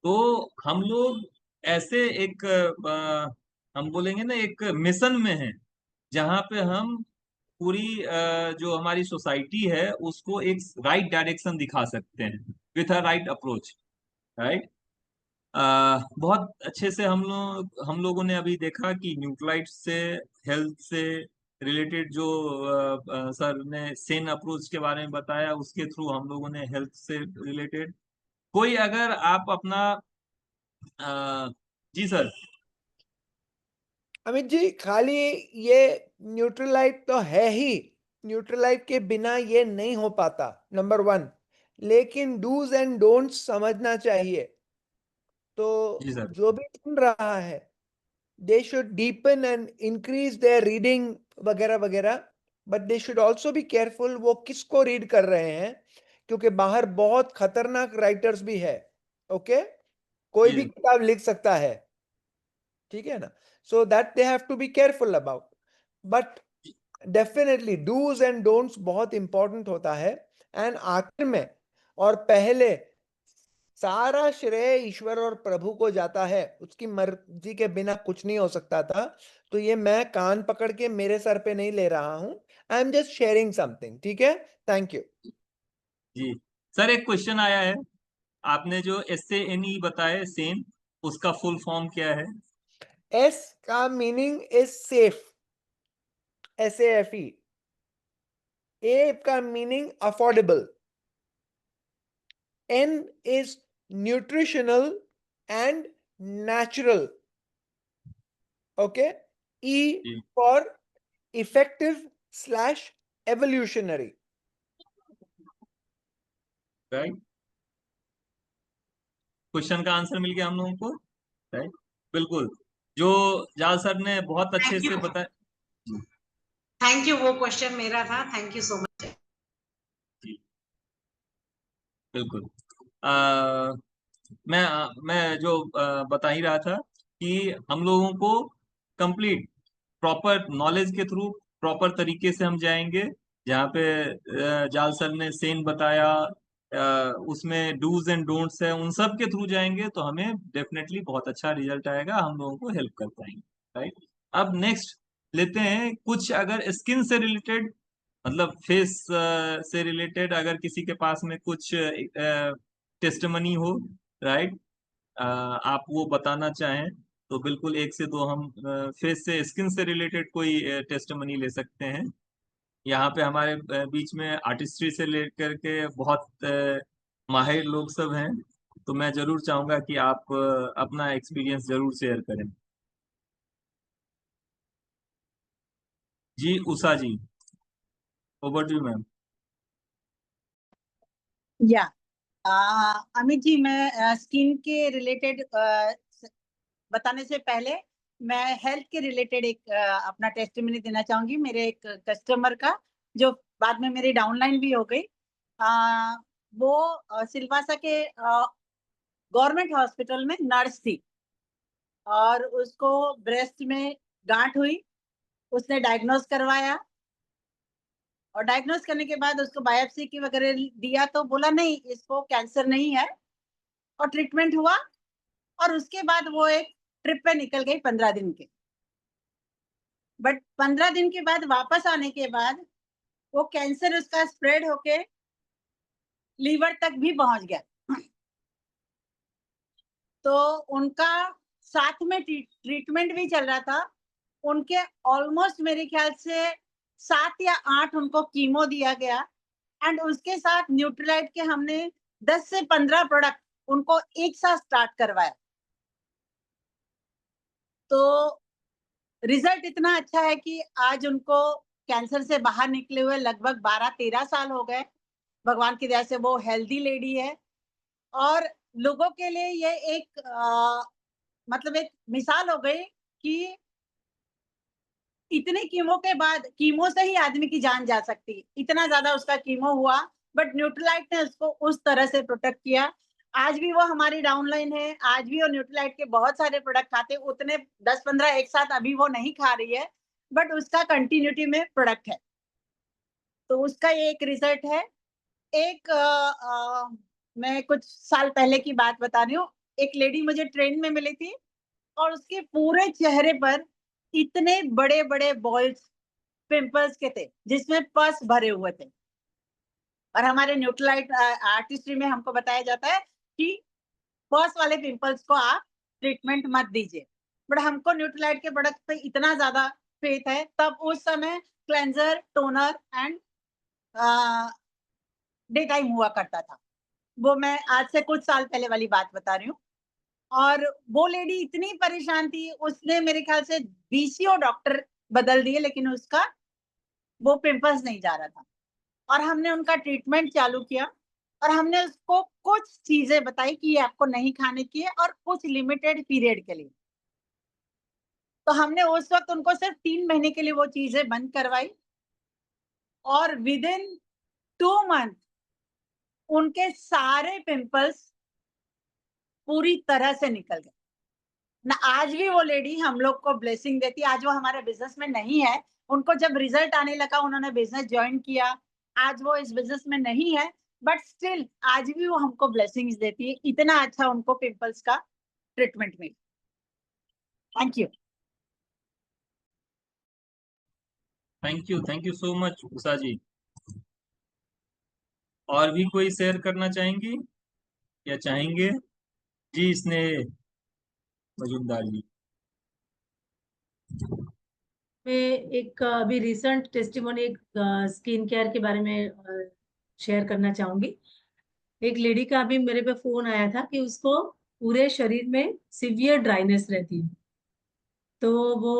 तो हम लोग ऐसे एक हम बोलेंगे ना, एक मिशन में हैं, जहाँ पे हम पूरी जो हमारी सोसाइटी है उसको एक राइट डायरेक्शन दिखा सकते हैं with a right approach, right. बहुत अच्छे से हम लोगों ने अभी देखा कि न्यूक्लाइड से, हेल्थ से रिलेटेड जो सर ने सेन अप्रोच के बारे में बताया, उसके थ्रू हम लोगों ने हेल्थ से रिलेटेड कोई अगर आप अपना जी सर। अमित जी, खाली ये न्यूट्रलाइट तो है ही, न्यूट्रलाइट के बिना ये नहीं हो पाता, नंबर 1। लेकिन डूज एंड डोंट्स समझना चाहिए। तो जी सर। जो भी सुन रहा है, they should deepen and increase their reading वगैरह वगैरह, but they should also be careful वो किसको रीड कर रहे हैं, क्योंकि बाहर बहुत खतरनाक राइटर्स भी है। ओके, कोई भी जी किताब लिख सकता है, ठीक है ना। So that they have to be careful about, but definitely dos and don'ts बहुत इंपॉर्टेंट होता है। एंड आखिर में और पहले सारा श्रेय ईश्वर और प्रभु को जाता है, उसकी मर्जी के बिना कुछ नहीं हो सकता था। तो ये मैं कान पकड़ के मेरे सर पे नहीं ले रहा हूं, I am just sharing something, ठीक है। Thank you. जी सर, एक क्वेश्चन आया है। आपने जो SANE बताया सेन, उसका फुल फॉर्म क्या है? एस का meaning is safe, SAFE। A का meaning affordable, N is nutritional and natural. Okay. E जी for effective/evolutionary. राइट, क्वेश्चन का आंसर मिल गया हम लोगों को, राइट। बिल्कुल, जो जाल सर ने बहुत अच्छे थैंक से यू, बताया। Thank you. वो क्वेश्चन मेरा था, थैंक यू सो मच। जी बिल्कुल। आ, मैं जो बता ही रहा था कि हम लोगों को कंप्लीट प्रॉपर नॉलेज के थ्रू प्रॉपर तरीके से हम जाएंगे, जहाँ पे जाल सर ने सेन बताया, उसमें डूज एंड डोंट्स है, उन सब के थ्रू जाएंगे तो हमें डेफिनेटली बहुत अच्छा रिजल्ट आएगा, हम लोगों को हेल्प कर पाएंगे, राइट। अब नेक्स्ट लेते हैं कुछ, अगर स्किन से रिलेटेड, मतलब फेस से रिलेटेड, अगर किसी के पास में कुछ टेस्टमनी हो, राइट, आप वो बताना चाहें तो बिल्कुल 1 से 2 हम फेस से स्किन से रिलेटेड कोई टेस्टमनी ले सकते हैं। यहाँ पे हमारे बीच में आर्टिस्ट्री से लेकर के बहुत माहिर लोग सब हैं, तो मैं जरूर चाहूंगा कि आप अपना एक्सपीरियंस जरूर शेयर करें। जी उषा जी, ओवर टू यू मैम। या अमित जी, मैं स्किन के रिलेटेड बताने से पहले मैं हेल्थ के रिलेटेड एक अपना टेस्टिमनी देना चाहूंगी। मेरे एक कस्टमर का, जो बाद में मेरी डाउनलाइन भी हो गई। वो सिलवासा के गवर्नमेंट हॉस्पिटल में नर्स थी और उसको ब्रेस्ट में गांठ हुई। उसने डायग्नोज करवाया और डायग्नोज करने के बाद उसको बायोप्सी की वगैरह दिया तो बोला नहीं, इसको कैंसर नहीं है, और ट्रीटमेंट हुआ। और उसके बाद वो एक ट्रिप पे निकल गई 15 दिन के। बट 15 दिन के बाद वापस आने के बाद वो कैंसर उसका स्प्रेड होके लीवर तक भी पहुंच गया। तो उनका साथ में ट्रीटमेंट भी चल रहा था। उनके ऑलमोस्ट मेरे ख्याल से 7 या 8 उनको कीमो दिया गया, एंड उसके साथ न्यूट्रीलाइट के हमने 10 से 15 प्रोडक्ट उनको एक साथ स्टार्ट करवाया। तो रिजल्ट इतना अच्छा है कि आज उनको कैंसर से बाहर निकले हुए लगभग 12-13 साल हो गए। भगवान की दया से वो हेल्दी लेडी है। और लोगों के लिए ये एक मतलब एक मिसाल हो गई कि इतने कीमो के बाद, कीमो से ही आदमी की जान जा सकती है, इतना ज्यादा उसका कीमो हुआ, बट न्यूट्रीलाइट ने उसको उस तरह से प्रोटेक्ट किया। आज भी वो हमारी डाउनलाइन है, आज भी वो न्यूट्रीलाइट के बहुत सारे प्रोडक्ट खाते, उतने 10-15 एक साथ अभी वो नहीं खा रही है, बट उसका कंटिन्यूटी में प्रोडक्ट है। तो उसका ये एक रिजल्ट है। एक मैं कुछ साल पहले की बात बता रही हूँ। एक लेडी मुझे ट्रेन में मिली थी और उसके पूरे चेहरे पर इतने बड़े बड़े बॉल्स, पिंपल्स के थे, जिसमें पस भरे हुए थे। और हमारे न्यूट्रीलाइट आर्टिस्ट्री में हमको बताया जाता है कि पस वाले पिंपल्स को आप ट्रीटमेंट मत दीजिए। बट हमको न्यूट्रीलाइट के प्रोडक्ट पे इतना ज्यादा फेथ है। तब उस समय cleanser, toner and day time हुआ करता था। वो मैं आज से कुछ साल पहले वाली बात बता रही हूँ। और वो लेडी इतनी परेशान थी, उसने मेरे ख्याल से 20 डॉक्टर बदल दिए, लेकिन उसका वो पिंपल्स नहीं जा रहा था। और हमने उनका ट्रीटमेंट चालू किया और हमने उसको कुछ चीजें बताई कि ये आपको नहीं खाने की है, और कुछ लिमिटेड पीरियड के लिए। तो हमने उस वक्त उनको सिर्फ 3 महीने के लिए वो चीजें बंद करवाई, और विद इन 2 मंथ उनके सारे पिंपल्स पूरी तरह से निकल गए ना। आज भी वो लेडी हम लोग को ब्लेसिंग देती है। आज वो हमारे बिजनेस में नहीं है। उनको जब रिजल्ट आने लगा, उन्होंने बिजनेस ज्वाइन किया। आज वो इस बिजनेस में नहीं है, बट स्टिल आज भी वो हमको ब्लेसिंग्स देती है। इतना अच्छा उनको पिंपल्स का ट्रीटमेंट मिला। Thank you. Thank you so much Usha ji. और भी कोई शेयर करना चाहेंगी या चाहेंगे? जी स्नेह मजूमदार जी। मैं एक अभी रिसेंट टेस्टिमोनी एक स्किन केयर के बारे में शेयर करना चाहूंगी। एक लेडी का अभी मेरे पे फोन आया था कि उसको पूरे शरीर में सिवियर ड्राइनेस रहती है। तो वो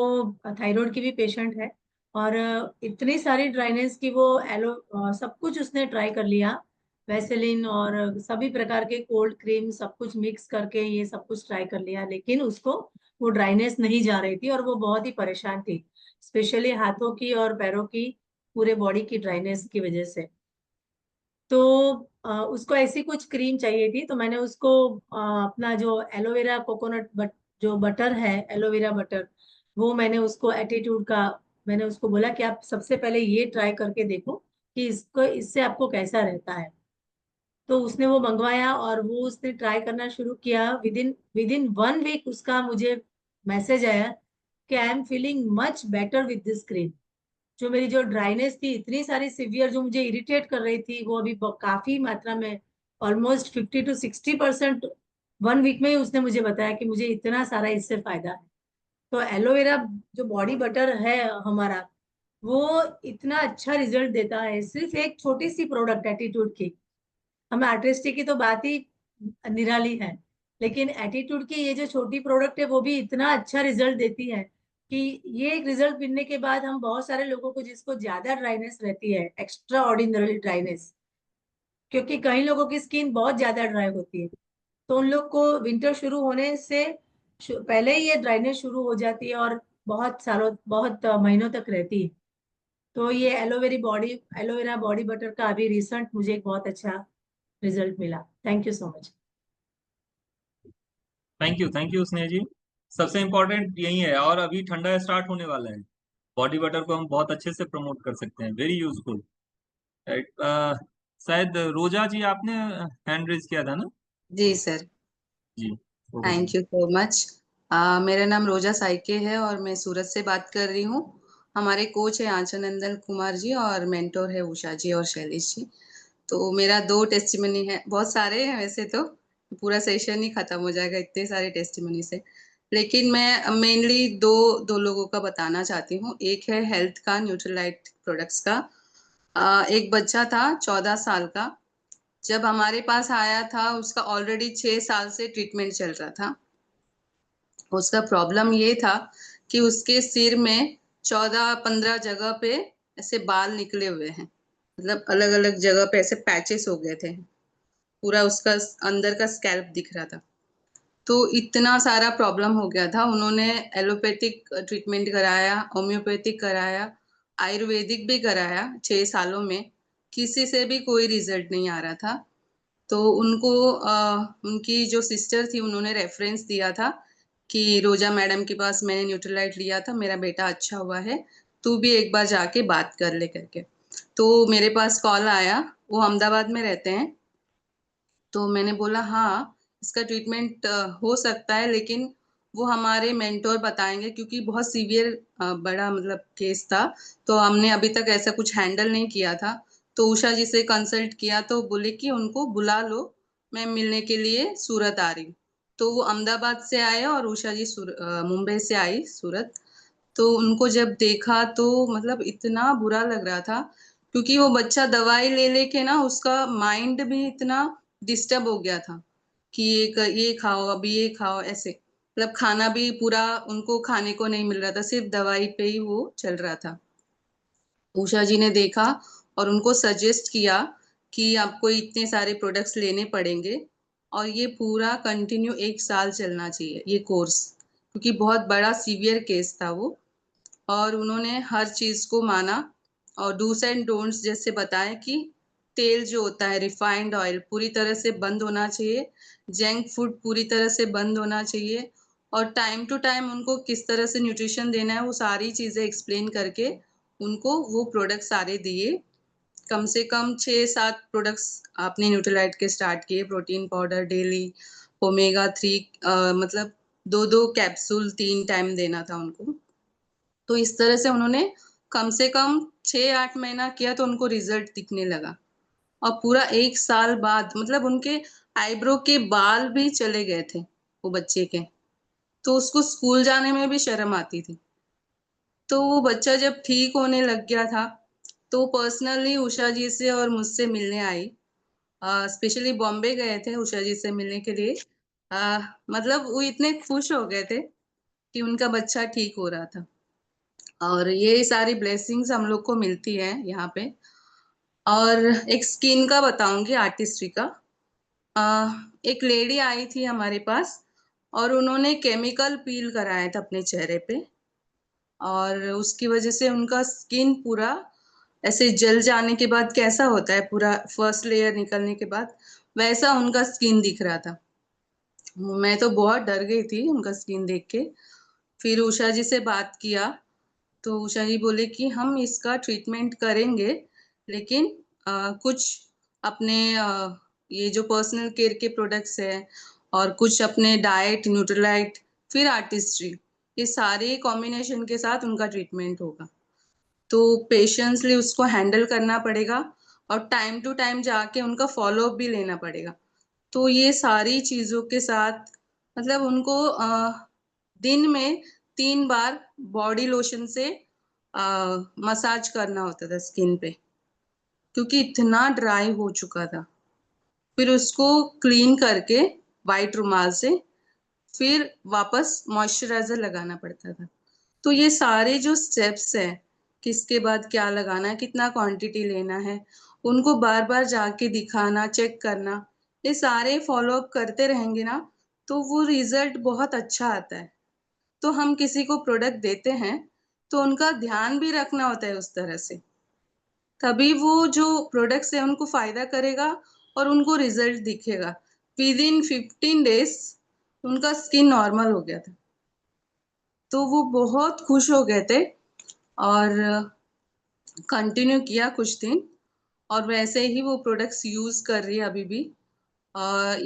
थायराइड की भी पेशेंट है, और इतनी सारी ड्राइनेस की वो सब कुछ उसने ट्राई कर लिया। वैसेलिन और सभी प्रकार के कोल्ड क्रीम सब कुछ मिक्स करके ये सब कुछ ट्राई कर लिया, लेकिन उसको वो ड्राइनेस नहीं जा रही थी और वो बहुत ही परेशान थी, स्पेशली हाथों की और पैरों की, पूरे बॉडी की ड्राइनेस की वजह से। तो उसको ऐसी कुछ क्रीम चाहिए थी, तो मैंने उसको अपना जो एलोवेरा कोकोनट जो बटर है, एलोवेरा बटर, वो मैंने उसको एटीट्यूड का, मैंने उसको बोला कि आप सबसे पहले ये ट्राई करके देखो कि इसको, इससे आपको कैसा रहता है। तो उसने वो मंगवाया और वो उसने ट्राई करना शुरू किया। विद इन 1 वीक उसका मुझे मैसेज आया कि I am feeling much better with this cream. जो मेरी जो ड्राइनेस थी इतनी सारी सिवियर, जो मुझे इरिटेट कर रही थी, वो अभी काफी मात्रा में, ऑलमोस्ट 50 to 60% 1 वीक में ही उसने मुझे बताया कि मुझे इतना सारा इससे फायदा है। तो एलोवेरा जो बॉडी बटर है हमारा, वो इतना अच्छा रिजल्ट देता है। सिर्फ एक छोटी सी प्रोडक्ट एटीट्यूड की, हमें आर्टिस्टिक की तो बात ही निराली है, लेकिन एटीट्यूड की ये जो छोटी प्रोडक्ट है वो भी इतना अच्छा रिजल्ट देती है कि ये एक रिजल्ट मिलने के बाद हम बहुत सारे लोगों को, जिसको ज्यादा ड्राइनेस रहती है, एक्स्ट्रा ऑर्डिनरी ड्राइनेस, क्योंकि कई लोगों की स्किन बहुत ज्यादा ड्राई होती है, तो उन लोग को विंटर शुरू होने से पहले ही ये ड्राइनेस शुरू हो जाती है और बहुत सालों, बहुत महीनों तक रहती है। तो ये एलोवेरा बॉडी बटर का अभी रिसेंट मुझे एक बहुत अच्छा रिजल्ट मिला। Thank you so much. Thank you स्नेह जी। सबसे इम्पोर्टेंट यही है, और अभी ठंडा स्टार्ट होने वाला है, बॉडी बटर को हम बहुत अच्छे से प्रमोट कर सकते हैं, वेरी यूजफुल। राइट, शायद रोजा जी आपने हैंड रेज किया था ना? जी सर, जी, over to thank you। You so much. मेरा नाम रोजा साइके है और मैं सूरत से बात कर रही हूँ। हमारे कोच है आंचल कुमार जी और मेंटोर है उषा जी और शैलेश जी। तो मेरा 2 टेस्टिमनी है, बहुत सारे हैं वैसे तो, पूरा सेशन ही खत्म हो जाएगा इतने सारे टेस्टिमनी से, लेकिन मैं मेनली दो लोगों का बताना चाहती हूँ। एक है हेल्थ का, न्यूट्रीलाइट प्रोडक्ट्स का। एक बच्चा था 14 साल का, जब हमारे पास आया था उसका ऑलरेडी 6 साल से ट्रीटमेंट चल रहा था। उसका प्रॉब्लम ये था कि उसके सिर में 14-15 जगह पे ऐसे बाल निकले हुए हैं, मतलब अलग अलग जगह पे ऐसे पैचेस हो गए थे, पूरा उसका अंदर का स्कैल्प दिख रहा था। तो इतना सारा प्रॉब्लम हो गया था, उन्होंने एलोपैथिक ट्रीटमेंट कराया, होम्योपैथिक कराया, आयुर्वेदिक भी कराया। 6 सालों में किसी से भी कोई रिजल्ट नहीं आ रहा था। तो उनको उनकी जो सिस्टर थी उन्होंने रेफरेंस दिया था कि रोजा मैडम के पास मैंने न्यूट्रीलाइट लिया था, मेरा बेटा अच्छा हुआ है, तू भी एक बार जाके बात कर ले करके। तो मेरे पास कॉल आया, वो अहमदाबाद में रहते हैं। तो मैंने बोला हाँ, इसका ट्रीटमेंट हो सकता है, लेकिन वो हमारे मेंटोर बताएंगे, क्योंकि बहुत सीवियर बड़ा मतलब केस था, तो हमने अभी तक ऐसा कुछ हैंडल नहीं किया था। तो उषा जी से कंसल्ट किया तो बोले कि उनको बुला लो, मैं मिलने के लिए सूरत आ रही हूँ। तो वो अहमदाबाद से आए और उषा जी मुंबई से आई सूरत। तो उनको जब देखा तो मतलब इतना बुरा लग रहा था, क्योंकि वो बच्चा दवाई ले लेके ना उसका माइंड भी इतना डिस्टर्ब हो गया था कि ये खाओ, अभी ये खाओ, ऐसे मतलब खाना भी पूरा उनको खाने को नहीं मिल रहा था, सिर्फ दवाई पे ही वो चल रहा था। उषा जी ने देखा और उनको सजेस्ट किया कि आपको इतने सारे प्रोडक्ट्स लेने पड़ेंगे और ये पूरा कंटिन्यू 1 साल चलना चाहिए ये कोर्स, क्योंकि बहुत बड़ा सीवियर केस था वो। और उन्होंने हर चीज को माना और डूस एंड डोंट्स जैसे बताएं कि तेल जो होता है रिफाइंड ऑयल पूरी तरह से बंद होना चाहिए, जंक फूड पूरी तरह से बंद होना चाहिए, और टाइम टू टाइम उनको किस तरह से न्यूट्रिशन देना है वो सारी चीजें एक्सप्लेन करके उनको वो प्रोडक्ट सारे दिए। कम से कम 6-7 प्रोडक्ट्स आपने न्यूट्रीलाइट के स्टार्ट किए, प्रोटीन पाउडर डेली, ओमेगा 3 मतलब 2-2 कैप्सूल 3 टाइम देना था उनको। तो इस तरह से उन्होंने कम से कम 6-8 महीना किया तो उनको रिजल्ट दिखने लगा। और पूरा 1 साल बाद मतलब उनके आईब्रो के बाल भी चले गए थे वो बच्चे के, तो उसको स्कूल जाने में भी शर्म आती थी। तो वो बच्चा जब ठीक होने लग गया था तो पर्सनली उषा जी से और मुझसे मिलने आई, स्पेशली बॉम्बे गए थे उषा जी से मिलने के लिए। मतलब वो इतने खुश हो गए थे कि उनका बच्चा ठीक हो रहा था। और ये सारी ब्लेसिंग्स हम लोग को मिलती है यहाँ पे। और एक स्किन का बताऊंगी, आर्टिस्ट्री का। एक लेडी आई थी हमारे पास और उन्होंने केमिकल पील कराया था अपने चेहरे पे, और उसकी वजह से उनका स्किन पूरा ऐसे जल जाने के बाद कैसा होता है पूरा फर्स्ट लेयर निकलने के बाद, वैसा उनका स्किन दिख रहा था। मैं तो बहुत डर गई थी उनका स्किन देख के। फिर उषा जी से बात किया तो उषा जी बोले कि हम इसका ट्रीटमेंट करेंगे, लेकिन कुछ अपने ये जो पर्सनल केयर के प्रोडक्ट्स हैं और कुछ अपने डाइट, न्यूट्रीलाइट, फिर आर्टिस्ट्री, ये सारे कॉम्बिनेशन के साथ उनका ट्रीटमेंट होगा। तो पेशेंसली उसको हैंडल करना पड़ेगा और टाइम टू टाइम जाके उनका फॉलो अप भी लेना पड़ेगा। तो ये सारी चीजों के साथ मतलब उनको दिन में 3 बार बॉडी लोशन से मसाज करना होता था स्किन पे, क्योंकि इतना ड्राई हो चुका था। फिर उसको क्लीन करके वाइट रुमाल से फिर वापस मॉइस्चराइजर लगाना पड़ता था। तो ये सारे जो स्टेप्स हैं, किसके बाद क्या लगाना है, कितना क्वांटिटी लेना है, उनको बार बार जाके दिखाना, चेक करना, ये सारे फॉलो अप करते रहेंगे ना तो वो रिजल्ट बहुत अच्छा आता है। तो हम किसी को प्रोडक्ट देते हैं तो उनका ध्यान भी रखना होता है उस तरह से, तभी वो जो प्रोडक्ट्स है उनको फायदा करेगा और उनको रिजल्ट दिखेगा। विद इन 15 डेज उनका स्किन नॉर्मल हो गया था, तो वो बहुत खुश हो गए थे और कंटिन्यू किया कुछ दिन, और वैसे ही वो प्रोडक्ट्स यूज कर रही है अभी भी।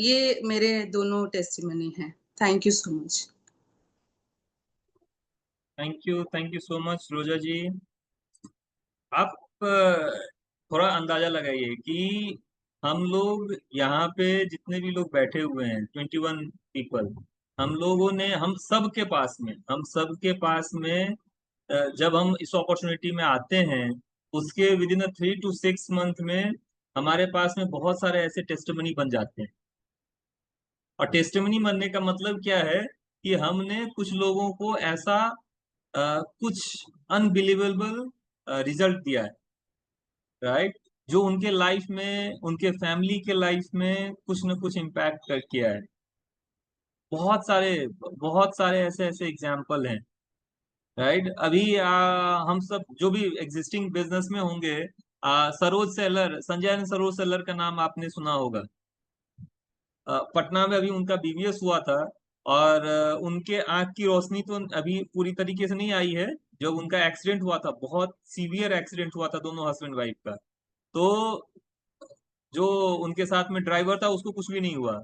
ये मेरे दोनों टेस्टिमनी हैं। Thank you so much. Thank you so much रोजा जी। आप थोड़ा अंदाजा लगाइए कि हम लोग यहाँ पे जितने भी लोग बैठे हुए हैं 21 पीपल, हम सब के पास में जब हम इस अपॉर्चुनिटी में आते हैं उसके विद इन 3 to 6 मंथ में हमारे पास में बहुत सारे ऐसे टेस्टिमनी बन जाते हैं। और टेस्टिमनी बनने का मतलब क्या है कि हमने कुछ लोगों को ऐसा कुछ अनबिलीवेबल रिजल्ट दिया है, राइट, जो उनके लाइफ में, उनके फैमिली के लाइफ में कुछ न कुछ इम्पैक्ट कर किया है। बहुत सारे ऐसे ऐसे एग्जाम्पल हैं, राइट। अभी हम सब जो भी एग्जिस्टिंग बिजनेस में होंगे, सरोज सेलर, संजय सरोज सेलर का नाम आपने सुना होगा। पटना में अभी उनका बीबीएस हुआ था और उनके आंख की रोशनी तो अभी पूरी तरीके से नहीं आई है। जब उनका एक्सीडेंट हुआ था, बहुत सीवियर एक्सीडेंट हुआ था दोनों हस्बैंड वाइफ का, तो जो उनके साथ में ड्राइवर था उसको कुछ भी नहीं हुआ।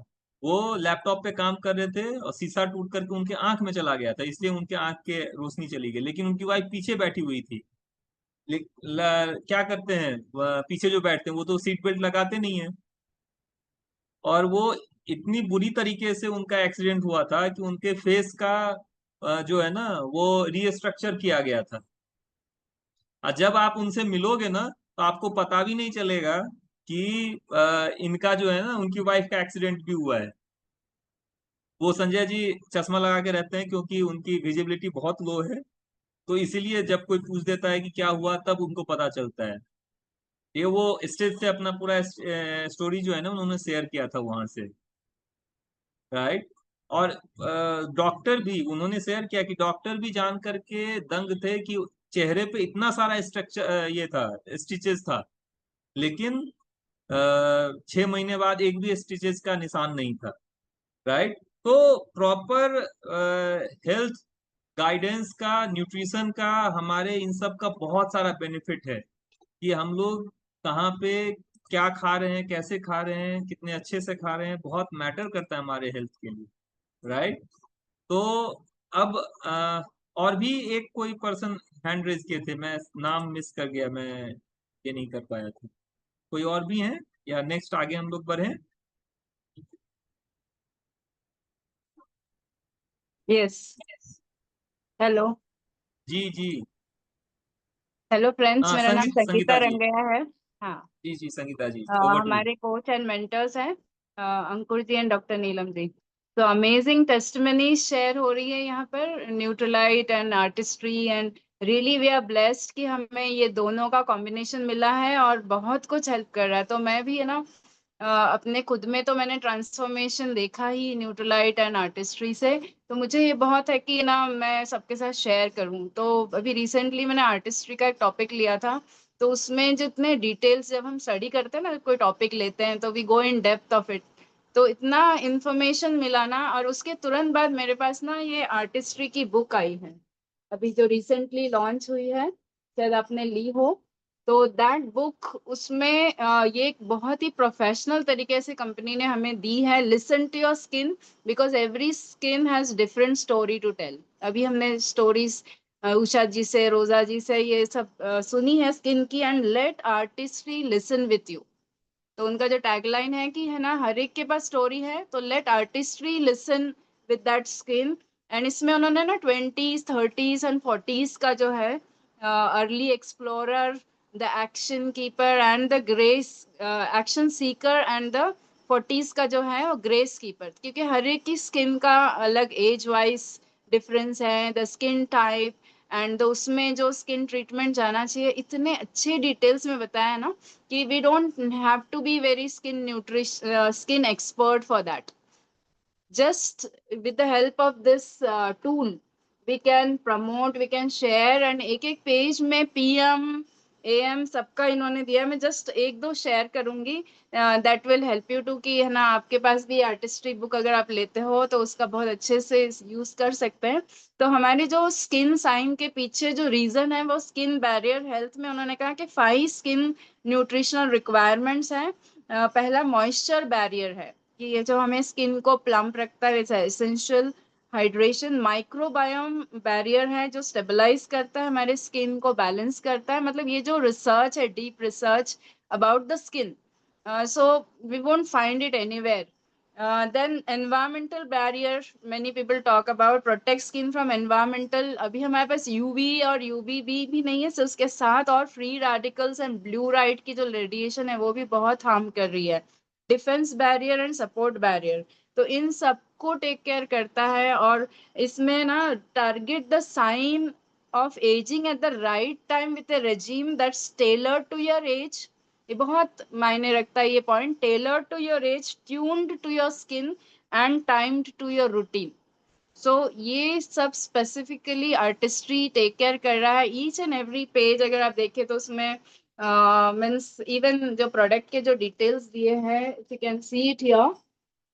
वो लैपटॉप पे काम कर रहे थे और शीशा टूट करके उनके आंख में चला गया था, इसलिए उनके आंख के रोशनी चली गई। लेकिन उनकी वाइफ पीछे बैठी हुई थी। क्या करते हैं, पीछे जो बैठते हैं वो तो सीट बेल्ट लगाते नहीं है, और वो इतनी बुरी तरीके से उनका एक्सीडेंट हुआ था कि उनके फेस का जो है ना वो रीस्ट्रक्चर किया गया था। और जब आप उनसे मिलोगे ना तो आपको पता भी नहीं चलेगा कि इनका जो है ना, उनकी वाइफ का एक्सीडेंट भी हुआ है। वो संजय जी चश्मा लगा के रहते हैं क्योंकि उनकी विजिबिलिटी बहुत लो है, तो इसीलिए जब कोई पूछ देता है कि क्या हुआ तब उनको पता चलता है। ये वो स्टेज से अपना पूरा स्टोरी जो है ना उन्होंने शेयर किया था वहां से, राइट। और डॉक्टर भी उन्होंने शेयर किया कि डॉक्टर भी जान करके दंग थे कि चेहरे पे इतना सारा स्ट्रक्चर ये था, स्टिचेस था, लेकिन 6 महीने बाद एक भी स्टिचेस का निशान नहीं था, राइट। तो प्रॉपर हेल्थ गाइडेंस का, न्यूट्रिशन का, हमारे इन सब का बहुत सारा बेनिफिट है कि हम लोग कहाँ पे क्या खा रहे हैं, कैसे खा रहे हैं, कितने अच्छे से खा रहे हैं, बहुत मैटर करता है हमारे हेल्थ के लिए, राइट। तो अब और भी एक कोई पर्सन हैंड रेज किए थे, मैं नाम मिस कर गया, मैं ये नहीं कर पाया था। कोई और भी हैं या नेक्स्ट आगे हम लोग बढ़े? यस, हेलो जी जी। हेलो फ्रेंड्स, हाँ, मेरा नाम संगीता संगीता जी। रंगैया है। हाँ, जी जी संगीता जी, ओवर टू यू। हमारे कोच एंड मेंटर्स हैं अंकुर जी एंड डॉक्टर नीलम जी। तो अमेजिंग टेस्टिमनीज शेयर हो रही है यहाँ पर, Nutrilite and Artistry, and really we are blessed कि हमें ये दोनों का कॉम्बिनेशन मिला है और बहुत कुछ हेल्प कर रहा है। तो मैं भी है ना अपने खुद में तो मैंने ट्रांसफॉर्मेशन देखा ही न्यूट्रलाइट एंड आर्टिस्ट्री से। तो मुझे ये बहुत है कि ना मैं सबके साथ शेयर करूं। तो अभी रिसेंटली मैंने आर्टिस्ट्री का एक टॉपिक लिया था, तो उसमें जितने डिटेल्स, जब हम स्टडी करते हैं ना कोई टॉपिक लेते हैं तो we go in depth of it, तो इतना इंफॉर्मेशन मिला ना। और उसके तुरंत बाद मेरे पास ना ये आर्टिस्ट्री की बुक आई है अभी जो रिसेंटली लॉन्च हुई है, शायद आपने ली हो। तो दैट बुक, उसमें ये एक बहुत ही प्रोफेशनल तरीके से कंपनी ने हमें दी है, listen to your skin because every skin has different story to tell. अभी हमने स्टोरीज उषा जी से, रोजा जी से ये सब सुनी है स्किन की, and let Artistry listen with you. तो उनका जो टैगलाइन है कि है ना, हर एक के पास स्टोरी है, तो let Artistry listen with that skin. And इसमें उन्होंने ना 20s 30s एंड 40s का जो है early explorer, the action keeper and the grace action seeker and the 40s का जो है वो ग्रेस कीपर, क्योंकि हर एक की स्किन का अलग एज वाइज डिफरेंस है, द स्किन टाइप एंड उसमें जो स्किन ट्रीटमेंट जाना चाहिए, इतने अच्छे डिटेल्स में बताया ना कि we don't have to be very skin expert for that. Just with the help of this tool we can promote, we can share, and एक एक पेज में PM AM सबका इन्होंने दिया। मैं जस्ट एक दो शेयर करूंगी, that will help you too, कि है ना आपके पास भी आर्टिस्ट्री बुक अगर आप लेते हो तो उसका बहुत अच्छे से यूज कर सकते हैं। तो हमारी जो स्किन साइन के पीछे जो रीजन है वो स्किन बैरियर हेल्थ में उन्होंने कहा कि 5 स्किन न्यूट्रिशनल रिक्वायरमेंट्स हैं। पहला मॉइस्चर बैरियर है कि ये जो हमें स्किन को प्लम्प रखता है, वैसा एसेंशियल हाइड्रेशन। माइक्रोबायोम बैरियर है जो स्टेबलाइज करता है हमारे स्किन को, बैलेंस करता है। मतलब ये जो रिसर्च है, deep research about the skin, so we won't find it anywhere. Then environmental barrier, many people talk about protect skin from environmental. अभी हमारे पास यूवी और यूवीबी भी नहीं है, so उसके साथ और free radicals and blue light की जो रेडिएशन है वो भी बहुत हार्म कर रही है। Defence barrier and support barrier, तो इन सबको टेक केयर करता है। और इसमें ना target the sign of ageing at the right time with a regime that's tailored to your age. ये बहुत मायने रखता है ये point, tailored to your age, tuned to your skin and timed to your routine. So ये सब specifically artistry take care कर रहा है। ईच एंड एवरी पेज अगर आप देखें तो उसमें मीन्स इवन जो प्रोडक्ट के जो डिटेल्स दिए हैं, you can see it here.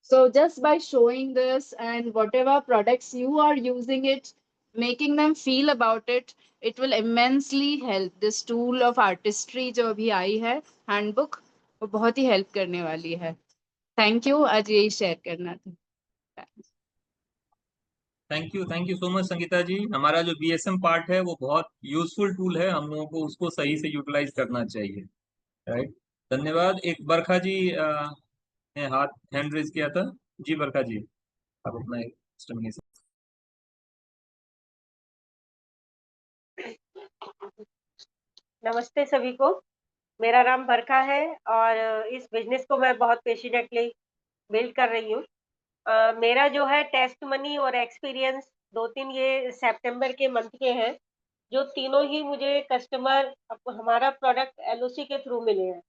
So just by showing this and whatever products you are using it, making them feel about it, it will immensely help. This tool of artistry जो अभी आई है handbook, वो बहुत ही help करने वाली है। Thank you, आज यही शेयर करना था। Thank you so much Sangeeta ji. हमारा जो BSM पार्ट है वो बहुत यूजफुल टूल है, हम लोगों को उसको सही से यूटिलाइज करना चाहिए। राइट, धन्यवाद। एक बरखा जी ने हैंड रेज किया था। जी बरखा जी, आप अपना एक्सप्लेनेशन। नमस्ते सभी को, मेरा नाम बरखा है और इस बिजनेस को मैं बहुत पेशेंटली बिल्ड कर रही हूँ। मेरा जो है टेस्ट मनी और एक्सपीरियंस 2-3 ये सितंबर के मंथ के हैं, जो तीनों ही मुझे कस्टमर हमारा प्रोडक्ट LOC के थ्रू मिले हैं।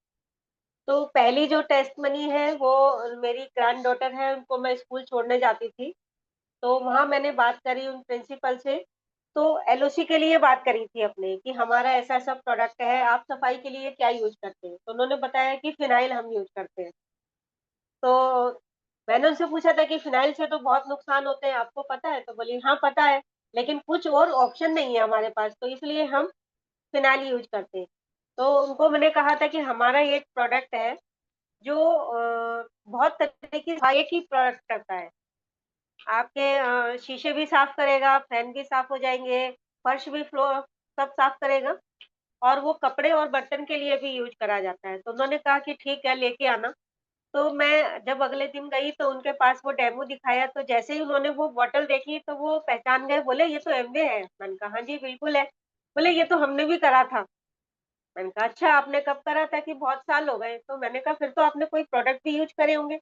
तो पहली जो टेस्ट मनी है वो मेरी ग्रैंड डॉटर है, उनको मैं स्कूल छोड़ने जाती थी, तो वहाँ मैंने बात करी उन प्रिंसिपल से, तो LOC के लिए बात करी थी अपने कि हमारा ऐसा-ऐसा प्रोडक्ट है, आप सफाई के लिए क्या यूज़ करते हैं? तो उन्होंने बताया कि फिनाइल हम यूज़ करते हैं। तो मैंने उनसे पूछा था कि फिनाइल से तो बहुत नुकसान होते हैं, आपको पता है? तो बोली हाँ, पता है, लेकिन कुछ और ऑप्शन नहीं है हमारे पास, तो इसलिए हम फिनाइल यूज़ करते हैं। तो उनको मैंने कहा था कि हमारा ये एक प्रोडक्ट है जो बहुत तरीके की सफाई की प्रोडक्ट करता है। आपके शीशे भी साफ करेगा, फैन भी साफ हो जाएँगे, फर्श भी फ्लोर सब साफ करेगा और वो कपड़े और बर्तन के लिए भी यूज़ करा जाता है। तो उन्होंने कहा कि ठीक है, लेके आना। तो मैं जब अगले दिन गई तो उनके पास वो डेमो दिखाया, तो जैसे ही उन्होंने वो बॉटल देखी तो वो पहचान गए, बोले ये तो एमवे है। मैंने कहा हाँ जी, बिल्कुल है। बोले ये तो हमने भी करा था। मैंने कहा अच्छा, आपने कब करा था? कि बहुत साल हो गए। तो मैंने कहा फिर तो आपने कोई प्रोडक्ट भी यूज़ करे होंगे?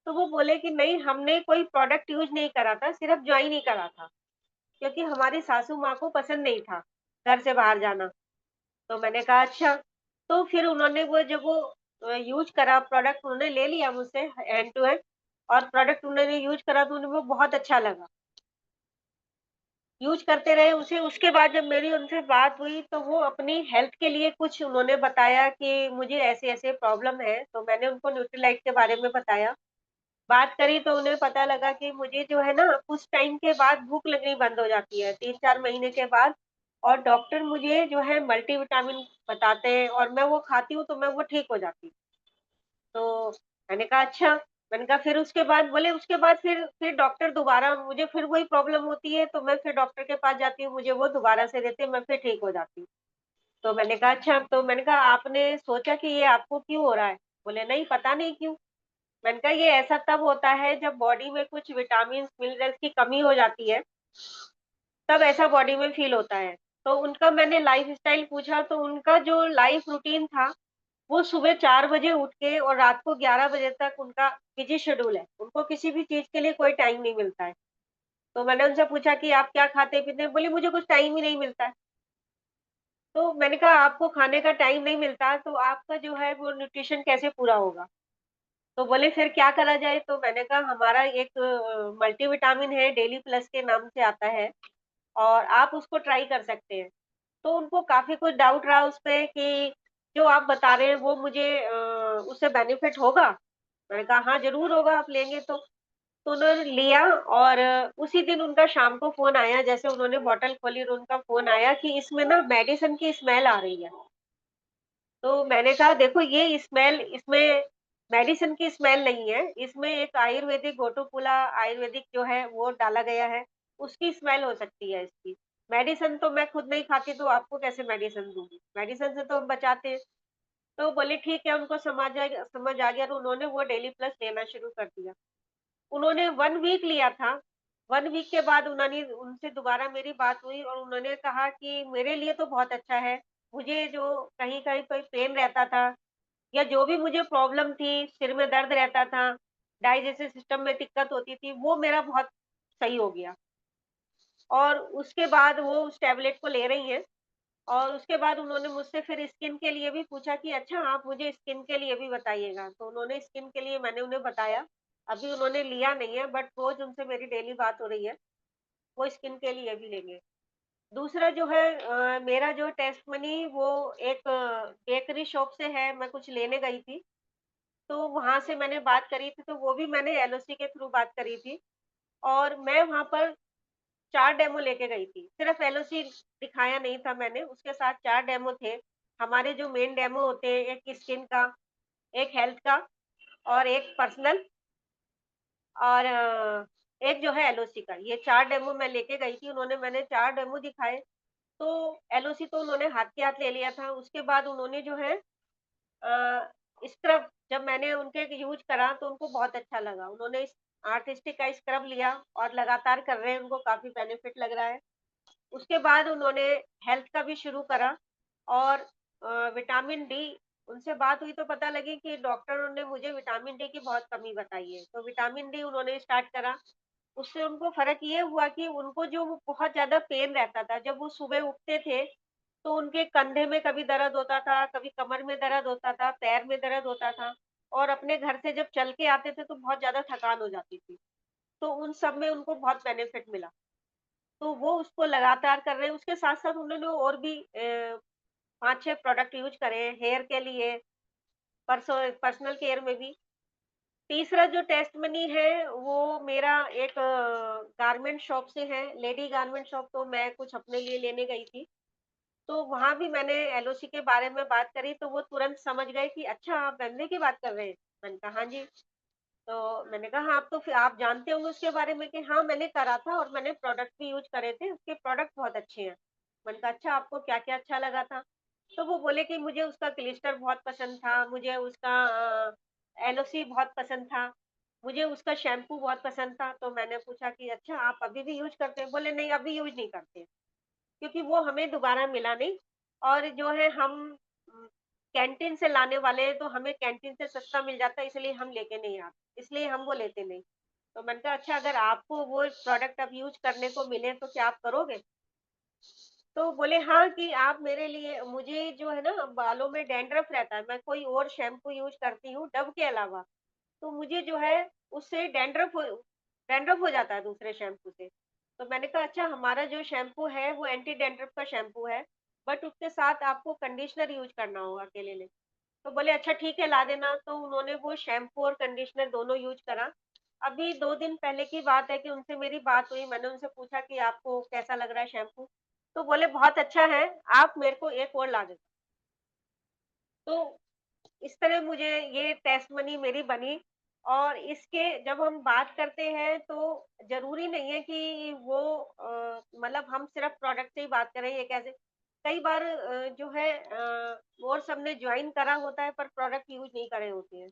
तो वो बोले कि नहीं, हमने कोई प्रोडक्ट यूज़ नहीं करा था, सिर्फ जॉइन ही करा था, क्योंकि हमारी सासू माँ को पसंद नहीं था घर से बाहर जाना। तो मैंने कहा अच्छा। तो फिर उन्होंने वो जब वो यूज़ करा प्रोडक्ट, उन्होंने ले लिया मुझसे हैंड टू हैंड और प्रोडक्ट उन्होंने यूज़ करा तो उन्हें वो बहुत अच्छा लगा। यूज़ करते रहे उसे, उसके बाद जब मेरी उनसे बात हुई तो वो अपनी हेल्थ के लिए कुछ उन्होंने बताया कि मुझे ऐसे-ऐसे प्रॉब्लम है, तो मैंने उनको न्यूट्रीलाइट के बारे में बताया। बात करी तो उन्हें पता लगा कि मुझे जो है ना कुछ टाइम के बाद भूख लगनी बंद हो जाती है, 3-4 महीने के बाद, और डॉक्टर मुझे जो है मल्टीविटामिन बताते हैं और मैं वो खाती हूँ तो मैं वो ठीक हो जाती हूँ। तो मैंने कहा अच्छा। मैंने कहा फिर उसके बाद, बोले उसके बाद फिर डॉक्टर दोबारा, मुझे फिर वही प्रॉब्लम होती है तो मैं फिर डॉक्टर के पास जाती हूँ, मुझे वो दोबारा से देते हैं, मैं फिर ठीक हो जाती हूँ। तो मैंने कहा अच्छा। तो मैंने कहा आपने सोचा कि ये आपको क्यों हो रहा है? बोले नहीं, पता नहीं क्यों। मैंने कहा ये ऐसा तब होता है जब बॉडी में कुछ विटामिन मिनरल्स की कमी हो जाती है, तब ऐसा बॉडी में फील होता है। तो उनका मैंने लाइफस्टाइल पूछा, तो उनका जो लाइफ रूटीन था, वो सुबह 4 बजे उठ के और रात को 11 बजे तक उनका बिजी शेड्यूल है। उनको किसी भी चीज़ के लिए कोई टाइम नहीं मिलता है। तो मैंने उनसे पूछा कि आप क्या खाते-पीते हैं? बोले मुझे कुछ टाइम ही नहीं मिलता है। तो मैंने कहा आपको खाने का टाइम नहीं मिलता, तो आपका जो है वो न्यूट्रिशन कैसे पूरा होगा? तो बोले फिर क्या करा जाए? तो मैंने कहा हमारा एक मल्टीविटामिन है, डेली प्लस के नाम से आता है और आप उसको ट्राई कर सकते हैं। तो उनको काफ़ी कुछ डाउट रहा उसपे कि जो आप बता रहे हैं वो मुझे उससे बेनिफिट होगा? मैंने कहा हाँ, ज़रूर होगा, आप लेंगे तो। तो उन्होंने लिया और उसी दिन उनका शाम को फ़ोन आया, जैसे उन्होंने बॉटल खोली और उनका फ़ोन आया कि इसमें ना मेडिसिन की स्मेल आ रही है। तो मैंने कहा देखो ये स्मेल इसमें मेडिसिन की स्मेल नहीं है, इसमें एक आयुर्वेदिक गोटुपुला आयुर्वेदिक जो है वो डाला गया है, उसकी स्मेल हो सकती है इसकी। मेडिसिन तो मैं खुद नहीं खाती तो आपको कैसे मेडिसिन दूँगी? मेडिसिन से तो हम बचाते हैं। तो बोले ठीक है, उनको समझ आ गया और उन्होंने वो डेली प्लस लेना शुरू कर दिया। उन्होंने 1 वीक लिया था, 1 वीक के बाद उन्होंने उनसे दोबारा मेरी बात हुई और उन्होंने कहा कि मेरे लिए तो बहुत अच्छा है, मुझे जो कहीं-कहीं कोई पेन रहता था या जो भी मुझे प्रॉब्लम थी, सिर में दर्द रहता था, डाइजेस्टिव सिस्टम में दिक्कत होती थी, वो मेरा बहुत सही हो गया। और उसके बाद वो उस टैबलेट को ले रही हैं और उसके बाद उन्होंने मुझसे फिर स्किन के लिए भी पूछा कि अच्छा आप मुझे स्किन के लिए भी बताइएगा। तो उन्होंने स्किन के लिए मैंने उन्हें बताया। अभी उन्होंने लिया नहीं है बट रोज़ उनसे मेरी डेली बात हो रही है, वो स्किन के लिए भी लेंगे। दूसरा जो है मेरा जो टेस्टमनी वो एक बेकरी शॉप से है, मैं कुछ लेने गई थी। तो वहाँ से मैंने बात करी थी, तो वो भी मैंने एलओसी के थ्रू बात करी थी और मैं वहाँ पर 4 डेमो लेके गई थी। सिर्फ एलओसी दिखाया नहीं था मैंने, उसके साथ 4 डेमो थे। हमारे जो मेन डेमो होते हैं, एक स्किन का, एक हेल्थ का और एक पर्सनल और एक जो है एलओसी का। ये 4 डेमो मैं लेके गई थी, मैंने 4 डेमो दिखाए। तो एलओसी तो उन्होंने हाथ के हाथ ले लिया था। उसके बाद उन्होंने जो है स्क्रब जब मैंने उनके यूज़ करा तो उनको बहुत अच्छा लगा। उन्होंने इस आर्टिस्टिक का स्क्रब लिया और लगातार कर रहे हैं, उनको काफ़ी बेनिफिट लग रहा है। उसके बाद उन्होंने हेल्थ का भी शुरू करा और विटामिन डी उनसे बात हुई तो पता लगी कि डॉक्टरों ने मुझे विटामिन डी की बहुत कमी बताई है। तो विटामिन डी उन्होंने स्टार्ट करा। उससे उनको फ़र्क ये हुआ कि उनको जो वो बहुत ज़्यादा पेन रहता था, जब वो सुबह उठते थे, तो उनके कंधे में कभी दर्द होता था, कभी कमर में दर्द होता था, पैर में दर्द होता था और अपने घर से जब चल के आते थे, तो बहुत ज़्यादा थकान हो जाती थी। तो उन सब में उनको बहुत बेनिफिट मिला। तो वो उसको लगातार कर रहे हैं, उसके साथ-साथ उन्होंने और भी 5-6 प्रोडक्ट यूज़ करे हैं, हेयर के लिए, पर्सनल केयर में भी। तीसरा जो टेस्टमनी है, वो मेरा एक गारमेंट शॉप से है, लेडी गारमेंट शॉप तो मैं कुछ अपने लिए लेने गई थी। तो वहाँ भी मैंने एलओसी के बारे में बात करी, तो वो तुरंत समझ गए कि अच्छा आप गन्ने की बात कर रहे हैं? मैंने कहा हाँ जी। तो मैंने कहा हाँ, आप तो फिर आप जानते होंगे उसके बारे में कि हाँ, मैंने करा था और मैंने प्रोडक्ट भी यूज़ करे थे, उसके प्रोडक्ट बहुत अच्छे हैं। मैंने कहा अच्छा आपको क्या-क्या अच्छा लगा था? तो वो बोले कि मुझे उसका क्लिस्टर बहुत पसंद था, मुझे उसका एलओसी बहुत पसंद था, मुझे उसका शैम्पू बहुत पसंद था। तो मैंने पूछा कि अच्छा आप अभी भी यूज़ करते हैं? बोले नहीं अभी यूज़ नहीं करते, क्योंकि वो हमें दोबारा मिला नहीं और जो है हम कैंटीन से लाने वाले हैं, तो हमें कैंटीन से सस्ता मिल जाता है इसलिए हम लेके नहीं आते, इसलिए हम वो लेते नहीं। तो मैंने कहा अच्छा अगर आपको वो प्रोडक्ट अब यूज़ करने को मिले तो क्या आप करोगे? तो बोले हाँ कि आप मेरे लिए मुझे जो है ना बालों में डैंड्रफ रहता है, मैं कोई और शैम्पू यूज़ करती हूँ डव के अलावा, तो मुझे जो है उससे डैंड्रफ हो जाता है दूसरे शैम्पू से। तो मैंने कहा अच्छा हमारा जो शैम्पू है वो एंटी डैंड्रफ का शैम्पू है, बट उसके साथ आपको कंडीशनर यूज़ करना होगा अकेले में। तो बोले अच्छा ठीक है ला देना, तो उन्होंने वो शैम्पू और कंडीशनर दोनों यूज़ करा। अभी 2 दिन पहले की बात है कि उनसे मेरी बात हुई, मैंने उनसे पूछा कि आपको कैसा लग रहा है शैम्पू? तो बोले बहुत अच्छा है, आप मेरे को एक और ला देना। तो इस तरह मुझे ये टेस्टमनी मेरी बनी और इसके जब हम बात करते हैं तो ज़रूरी नहीं है कि वो मतलब हम सिर्फ़ प्रोडक्ट से ही बात करें, ये कैसे कई बार जो है और सबने ज्वाइन करा होता है पर प्रोडक्ट यूज नहीं करे होते हैं।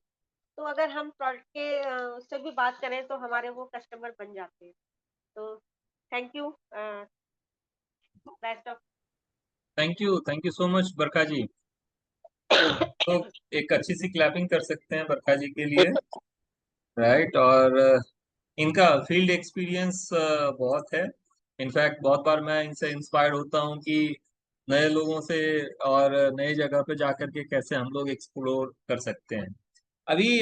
तो अगर हम प्रोडक्ट के उससे भी बात करें तो हमारे वो कस्टमर बन जाते हैं। तो thank you, best of. Thank you so much Barkha ji. तो एक अच्छी सी क्लैपिंग कर सकते हैं बरखा जी के लिए, राइट। और इनका फील्ड एक्सपीरियंस बहुत है। इनफैक्ट बहुत बार मैं इनसे इंस्पायर्ड होता हूँ कि नए लोगों से और नई जगह पे जाकर के कैसे हम लोग एक्सप्लोर कर सकते हैं। अभी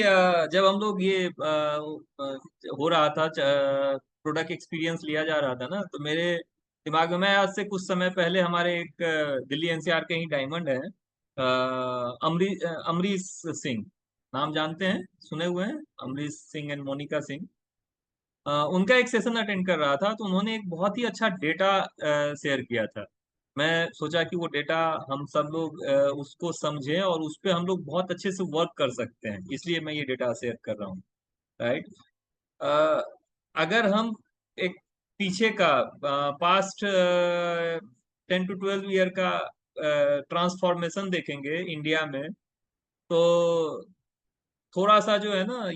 जब हम लोग ये हो रहा था, प्रोडक्ट एक्सपीरियंस लिया जा रहा था ना, तो मेरे दिमाग में, मैं आज से कुछ समय पहले, हमारे एक दिल्ली एनसीआर के ही डायमंड है, अमरीश सिंह, नाम जानते हैं, सुने हुए हैं, अमरीश सिंह एंड मोनिका सिंह। उनका एक सेशन अटेंड कर रहा था, तो उन्होंने एक बहुत ही अच्छा डेटा शेयर किया था। मैं सोचा कि वो डेटा हम सब लोग उसको समझें और उस पर हम लोग बहुत अच्छे से वर्क कर सकते हैं, इसलिए मैं ये डेटा शेयर कर रहा हूँ, राइट। अगर हम एक पीछे का पास्ट 10 to 12 ईयर का ट्रांसफॉर्मेशन देखेंगे इंडिया में, तो थोड़ा सा जो है ना,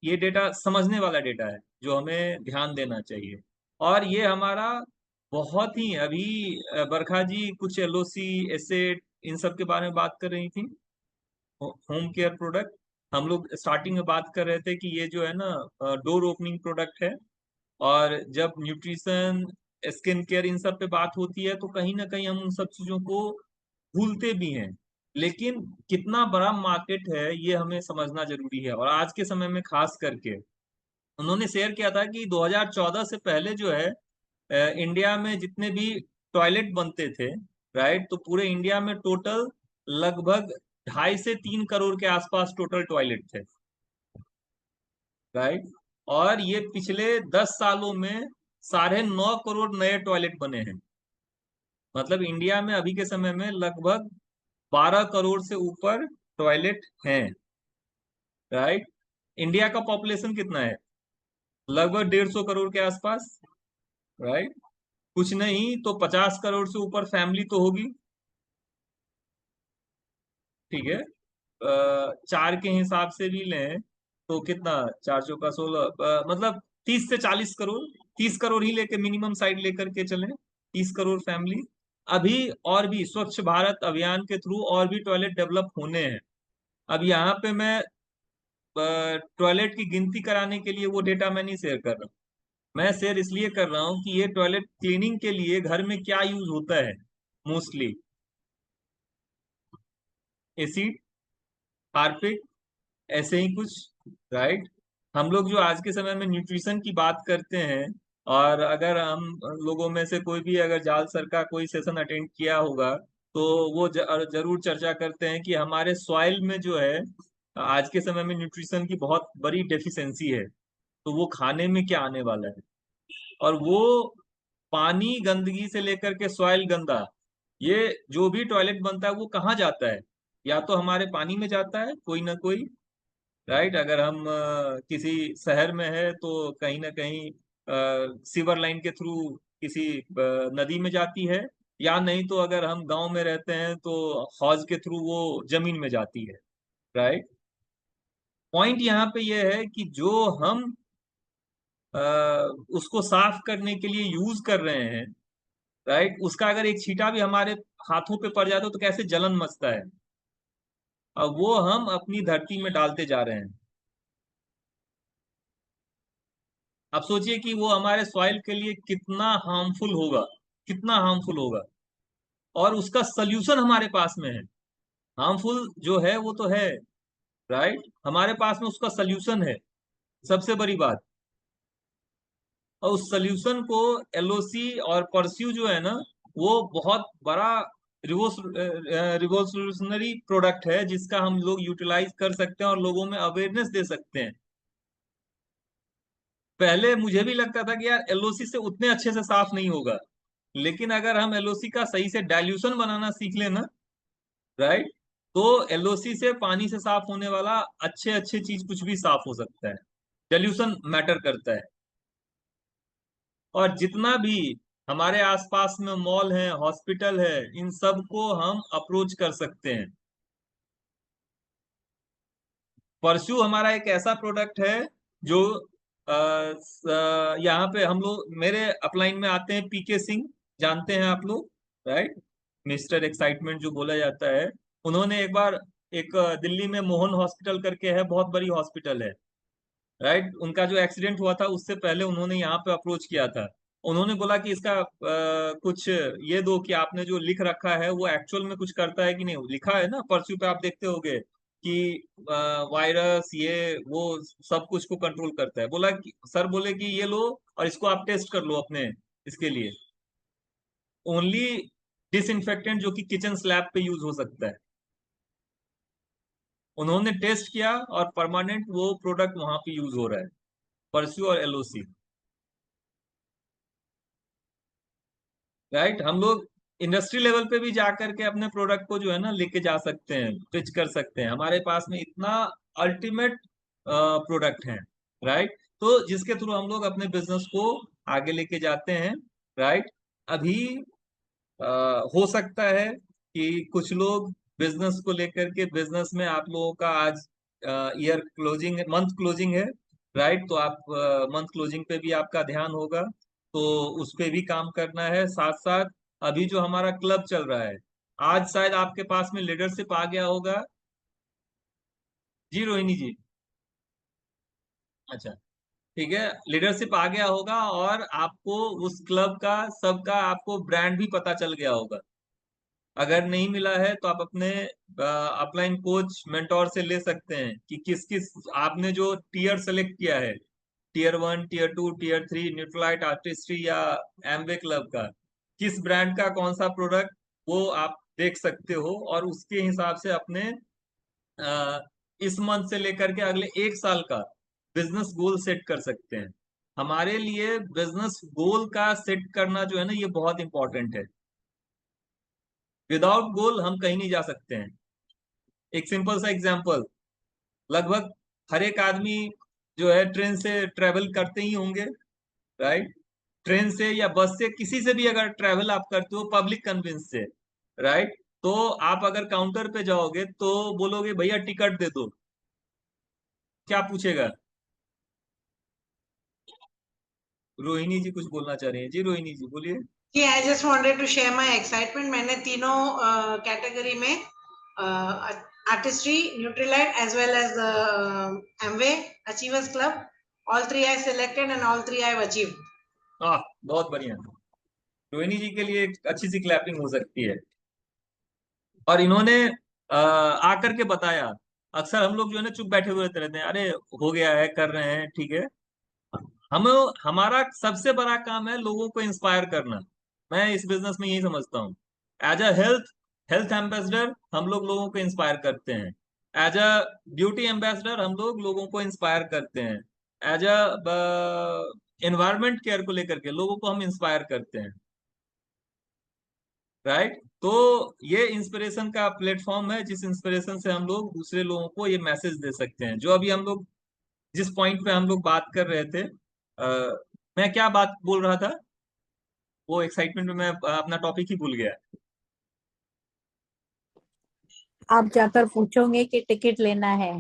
ये डेटा समझने वाला डेटा है जो हमें ध्यान देना चाहिए। और ये हमारा बहुत ही, अभी बरखा जी कुछ एलओसी एसेट इन सब के बारे में बात कर रही थी, होम केयर प्रोडक्ट। हम लोग स्टार्टिंग में बात कर रहे थे कि ये जो है ना, डोर ओपनिंग प्रोडक्ट है। और जब न्यूट्रिशन, स्किन केयर, इन सब पे बात होती है तो कहीं ना कहीं हम उन सब चीजों को भूलते भी हैं। लेकिन कितना बड़ा मार्केट है ये हमें समझना जरूरी है। और आज के समय में खास करके उन्होंने शेयर किया था कि 2014 से पहले जो है इंडिया में जितने भी टॉयलेट बनते थे, राइट, तो पूरे इंडिया में टोटल लगभग 2.5 से 3 करोड़ के आसपास टोटल टॉयलेट थे, राइट। और ये पिछले 10 सालों में 9.5 करोड़ नए टॉयलेट बने हैं। मतलब इंडिया में अभी के समय में लगभग 12 करोड़ से ऊपर टॉयलेट हैं, राइट। इंडिया का पॉपुलेशन कितना है? लगभग 150 करोड़ के आसपास, राइट। कुछ नहीं तो 50 करोड़ से ऊपर फैमिली तो होगी, ठीक है। चार के हिसाब से भी लें तो कितना, 4 चौका 16, मतलब 30 से 40 करोड़, 30 करोड़ ही लेके मिनिमम साइड लेकर के चलें, 30 करोड़ फैमिली। अभी और भी स्वच्छ भारत अभियान के थ्रू और भी टॉयलेट डेवलप होने हैं। अब यहाँ पे मैं टॉयलेट की गिनती कराने के लिए वो डेटा मैं नहीं शेयर कर रहा हूँ। मैं शेयर इसलिए कर रहा हूँ कि ये टॉयलेट क्लीनिंग के लिए घर में क्या यूज होता है, मोस्टली एसिड, हार्पिक, ऐसे ही कुछ, राइट। हम लोग जो आज के समय में न्यूट्रिशन की बात करते हैं, और अगर हम लोगों में से कोई भी अगर जाल सर का कोई सेशन अटेंड किया होगा तो वो जरूर चर्चा करते हैं कि हमारे सॉइल में जो है आज के समय में न्यूट्रिशन की बहुत बड़ी डेफिशिएंसी है। तो वो खाने में क्या आने वाला है, और वो पानी गंदगी से लेकर के सॉइल गंदा, ये जो भी टॉयलेट बनता है वो कहाँ जाता है? या तो हमारे पानी में जाता है कोई ना कोई, राइट। अगर हम किसी शहर में है तो कहीं ना कहीं सीवर लाइन के थ्रू किसी नदी में जाती है, या नहीं तो अगर हम गांव में रहते हैं तो हौज के थ्रू वो जमीन में जाती है, राइट। पॉइंट यहाँ पे ये है कि जो हम अ, उसको साफ करने के लिए यूज कर रहे हैं, राइट, उसका अगर एक छींटा भी हमारे हाथों पे पड़ जाता है तो कैसे जलन मचता है। अब वो हम अपनी धरती में डालते जा रहे हैं। अब सोचिए कि वो हमारे सॉइल के लिए कितना हार्मफुल होगा, कितना हार्मफुल होगा। और उसका सल्यूशन हमारे पास में है। हार्मफुल जो है वो तो है, राइट, हमारे पास में उसका सल्यूशन है, सबसे बड़ी बात। और उस सल्यूशन को एलओसी और परस्यू जो है ना, वो बहुत बड़ा रिवोल्यूशनरी प्रोडक्ट है जिसका हम लोग यूटिलाइज कर सकते हैं और लोगों में अवेयरनेस दे सकते हैं। पहले मुझे भी लगता था कि यार एलओसी से उतने अच्छे से साफ नहीं होगा, लेकिन अगर हम एलओसी का सही से डाइल्यूशन बनाना सीख लेना, राइट, तो एलओसी से पानी से साफ होने वाला अच्छे अच्छे चीज कुछ भी साफ हो सकता है। डाइल्यूशन मैटर करता है। और जितना भी हमारे आसपास में मॉल है, हॉस्पिटल है, इन सब को हम अप्रोच कर सकते हैं। परशु हमारा एक ऐसा प्रोडक्ट है जो यहाँ पे हम लोग, मेरे अपलाइन में आते हैं पीके सिंह, जानते हैं आप लोग, राइट? मिस्टर एक्साइटमेंट जो बोला जाता है। उन्होंने एक बार एक दिल्ली में मोहन हॉस्पिटल करके है, बहुत बड़ी हॉस्पिटल है, राइट? उनका जो एक्सीडेंट हुआ था उससे पहले उन्होंने यहाँ पे अप्रोच किया था। उन्होंने बोला कि इसका कुछ ये दो कि आपने जो लिख रखा है वो एक्चुअल में कुछ करता है कि नहीं। लिखा है ना परस्यू पे, आप देखते होगे कि वायरस ये वो सब कुछ को कंट्रोल करता है। बोला कि सर बोले कि ये लो और इसको आप टेस्ट कर लो अपने इसके लिए। ओनली डिसइंफेक्टेंट जो कि किचन स्लैब पे यूज हो सकता है। उन्होंने टेस्ट किया और परमानेंट वो प्रोडक्ट वहां पे यूज हो रहा है, परस्यू और एलओसी, राइट? हम लोग इंडस्ट्री लेवल पे भी जाकर के अपने प्रोडक्ट को जो है ना लेके जा सकते हैं, पिच कर सकते हैं। हमारे पास में इतना अल्टीमेट प्रोडक्ट है, राइट? तो जिसके थ्रू हम लोग अपने बिजनेस को आगे लेके जाते हैं, राइट? अभी हो सकता है कि कुछ लोग बिजनेस को लेकर के, बिजनेस में आप लोगों का आज ईयर क्लोजिंग, मंथ क्लोजिंग है, राइट? तो आप मंथ क्लोजिंग पे भी आपका ध्यान होगा, तो उस पे भी काम करना है। साथ साथ अभी जो हमारा क्लब चल रहा है, आज शायद आपके पास में लीडरशिप आ गया होगा। जी रोहिणी जी, अच्छा, ठीक है, लीडरशिप आ गया होगा और आपको उस क्लब का सबका आपको ब्रांड भी पता चल गया होगा। अगर नहीं मिला है तो आप अपने अपलाइन कोच मेंटोर से ले सकते हैं कि किस किस आपने जो टीयर सेलेक्ट किया है, tier 1, tier 2, tier 3, Nutrilite, Artistry या एमवे क्लब का, किस ब्रांड का कौन सा प्रोडक्ट, वो आप देख सकते हो और उसके हिसाब से अपने इस मंथ से लेकर के अगले 1 साल का बिजनेस गोल सेट कर सकते हैं। हमारे लिए बिजनेस गोल का सेट करना जो है ना, ये बहुत इंपॉर्टेंट है। विदाउट गोल हम कहीं नहीं जा सकते हैं। एक सिंपल सा एग्जांपल, लगभग हर एक आदमी जो है ट्रेन से ट्रेवल करते ही होंगे, राइट? ट्रेन से या बस से, किसी से भी अगर ट्रेवल आप करते हो पब्लिक कन्वेंस से, राइट? तो आप अगर काउंटर पे जाओगे तो बोलोगे भैया टिकट दे दो, क्या पूछेगा? रोहिणी जी कुछ बोलना चाह रही है। जी रोहिणी जी बोलिए। जी, I just wanted to share my excitement. मैंने तीनों कैटेगरी में artistry, Nutrilite as well as Amway achievers club, all 3 I selected and all 3 I have achieved. हाँ, बहुत बढ़िया। रोहिणी जी के लिए एक अच्छी सी क्लैपिंग हो सकती है। और इन्होंने आकर के बताया। अक्सर हम लोग जो है ना चुप बैठे हुए रहते हैं, अरे हो गया है, कर रहे हैं, ठीक है। हम हमारा सबसे बड़ा काम है लोगों को इंस्पायर करना। मैं इस बिजनेस में यही समझता हूँ। एज अ हेल्थ एम्बेसडर हम लोग लोगों को इंस्पायर करते हैं। एज अ ब्यूटी एम्बेसडर हम लोग लोगों को इंस्पायर करते हैं। एज अ एनवायरमेंट केयर को लेकर के लोगों को हम इंस्पायर करते हैं, राइट? तो ये इंस्पिरेशन का प्लेटफॉर्म है, जिस इंस्पिरेशन से हम लोग दूसरे लोगों को ये मैसेज दे सकते हैं। जो अभी हम लोग जिस पॉइंट पे हम लोग बात कर रहे थे, मैं क्या बात बोल रहा था, वो एक्साइटमेंट में मैं अपना टॉपिक ही भूल गया। आप जाकर पूछोगे कि टिकट लेना है।